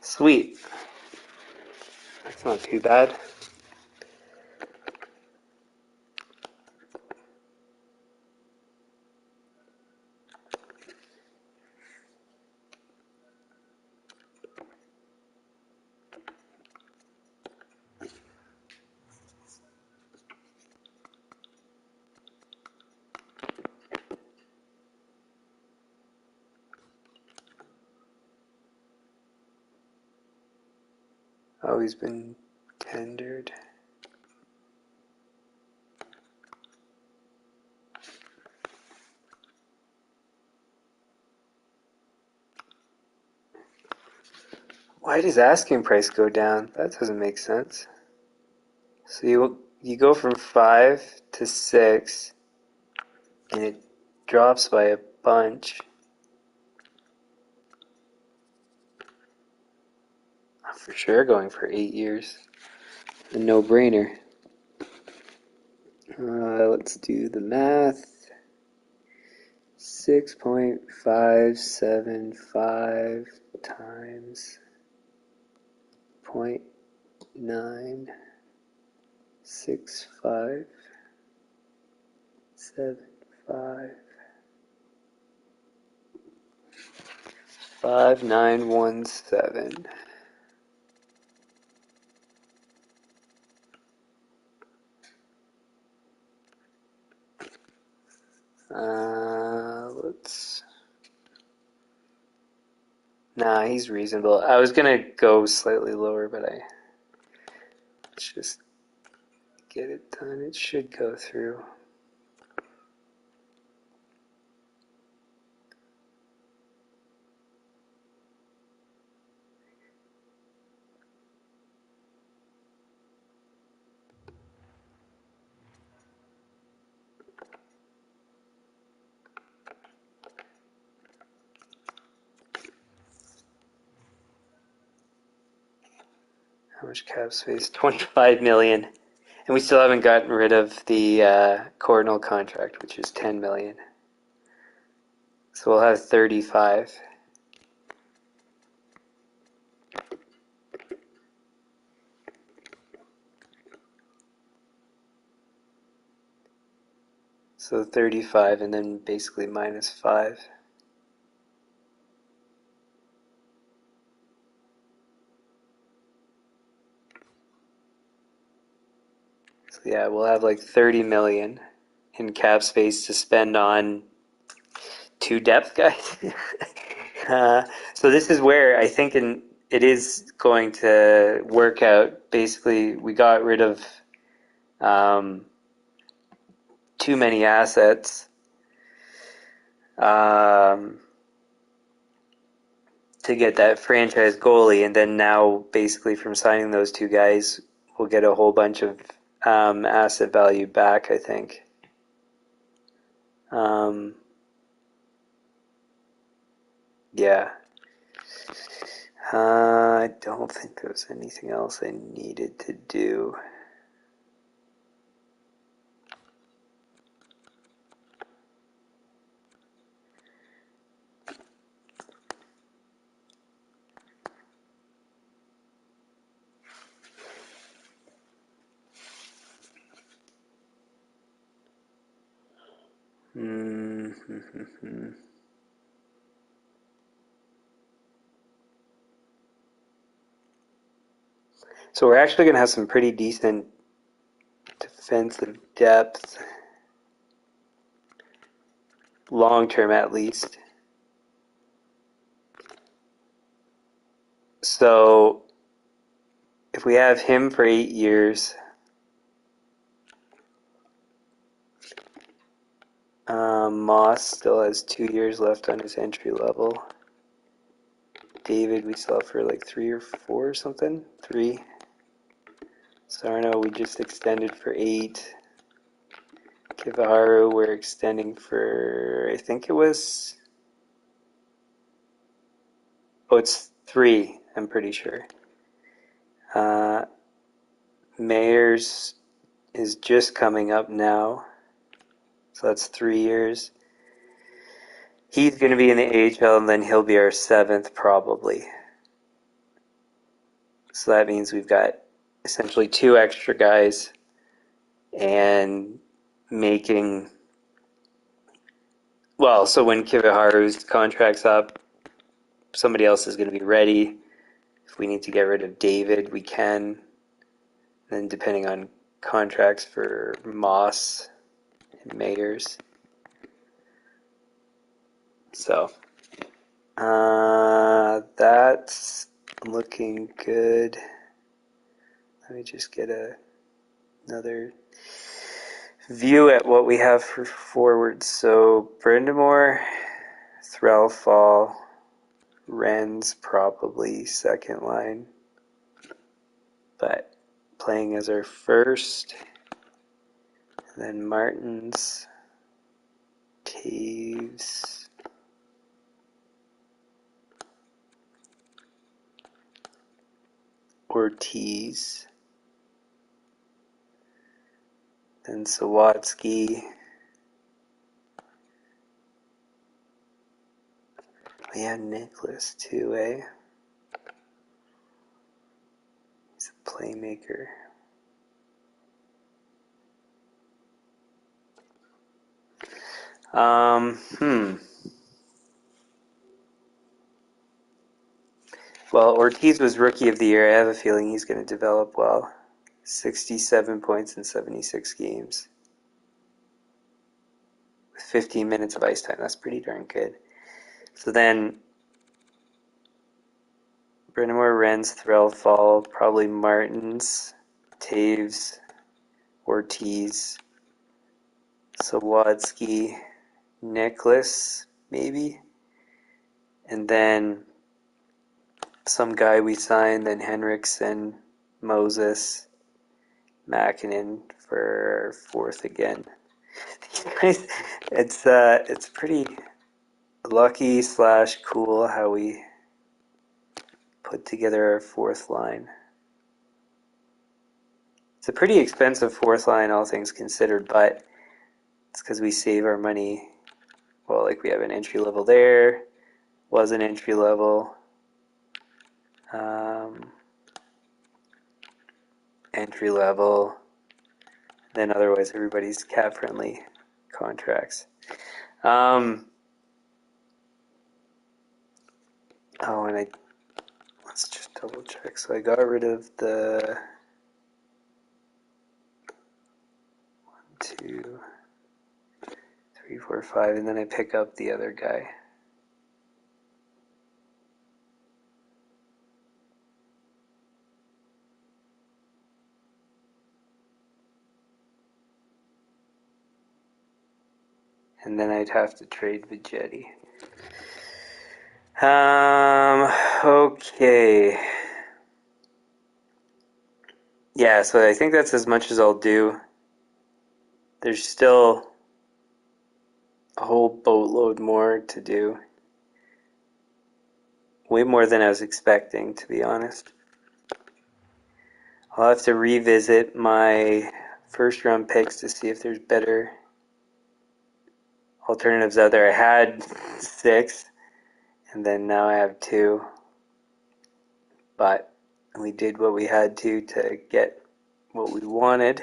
Sweet. That's not too bad. Oh, he's been tendered. Why does asking price go down? That doesn't make sense. So you go from 5 to 6, and it drops by a bunch. for sure going for 8 years. A no-brainer. Let's do the math. 6.575 times 0.96575 5917. Let's. Nah, he's reasonable. I was gonna go slightly lower, but let's just get it done. It should go through. How much cap space? 25 million. And we still haven't gotten rid of the Cardinal contract, which is 10 million. So we'll have 35. So 35 and then basically minus 5. So yeah, we'll have like 30 million in cap space to spend on 2 depth guys. So this is where I think it is going to work out. Basically, we got rid of too many assets to get that franchise goalie, and then now basically from signing those 2 guys, we'll get a whole bunch of asset value back, I think. Yeah. I don't think there was anything else I needed to do. So we're actually going to have some pretty decent defensive depth, long term at least. So if we have him for 8 years, Moss still has 2 years left on his entry level. David, we still have for like 3 or 4 or something. 3. Sarno, we just extended for 8. Kivaharu, we're extending for, I think it was, it's 3, I'm pretty sure. Mayers is just coming up now, so that's 3 years. He's going to be in the AHL, and then he'll be our 7th probably. So that means we've got essentially 2 extra guys and making... Well, so when Kivaharu's contract's up, somebody else is going to be ready. If we need to get rid of David, we can. And then depending on contracts for Moss and Mayers. So that's looking good. Let me just get another view at what we have for forwards. So Brindamore, Threlfall, Wren's probably second line, but playing as our first. And then Martins, Taves, Ortiz, then Sawatsky. We had Nicholas too, eh? He's a playmaker. Well, Ortiz was Rookie of the Year. I have a feeling he's going to develop well. 67 points in 76 games. With 15 minutes of ice time. That's pretty darn good. So then, Brind'Amour, Renz, Threlfall, probably Martins, Taves, Ortiz, Sawatsky, Nicholas, maybe. And then some guy we signed, then Henriksen, Moses, Makinen for fourth again. It's pretty lucky / cool how we put together our fourth line. It's a pretty expensive fourth line, all things considered, but it's because we save our money. Well, like we have an entry level there, was an entry level. Entry level, then otherwise everybody's cap friendly contracts. And let's just double check. So I got rid of the 1, 2, 3, 4, 5, and then I pick up the other guy. And then I'd have to trade Vegetti. Okay. Yeah, so I think that's as much as I'll do. There's still a whole boatload more to do. Way more than I was expecting, to be honest. I'll have to revisit my first round picks to see if there's better alternatives out there. I had 6, and then now I have 2. But we did what we had to get what we wanted.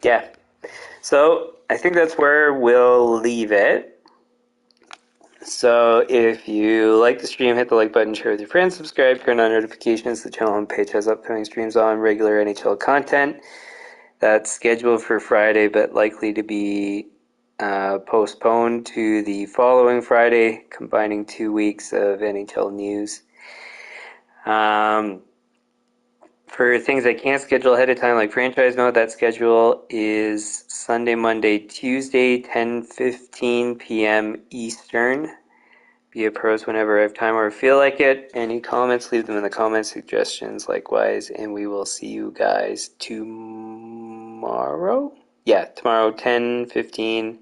Yeah. So I think that's where we'll leave it. So if you like the stream, hit the like button, share with your friends, subscribe, turn on notifications. The channel homepage has upcoming streams on regular NHL content. That's scheduled for Friday, but likely to be postponed to the following Friday, combining 2 weeks of NHL news. For things I can't schedule ahead of time, like franchise mode, that schedule is Sunday, Monday, Tuesday, 10:15 p.m. Eastern. Be a pros whenever I have time or feel like it. Any comments, leave them in the comments, suggestions likewise, and we will see you guys tomorrow. Yeah, tomorrow, 10:15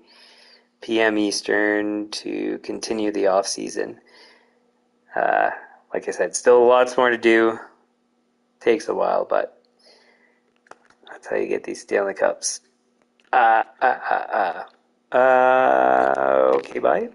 p.m. Eastern to continue the offseason. Like I said, still lots more to do. Takes a while, but that's how you get these Stanley Cups. Okay, bye.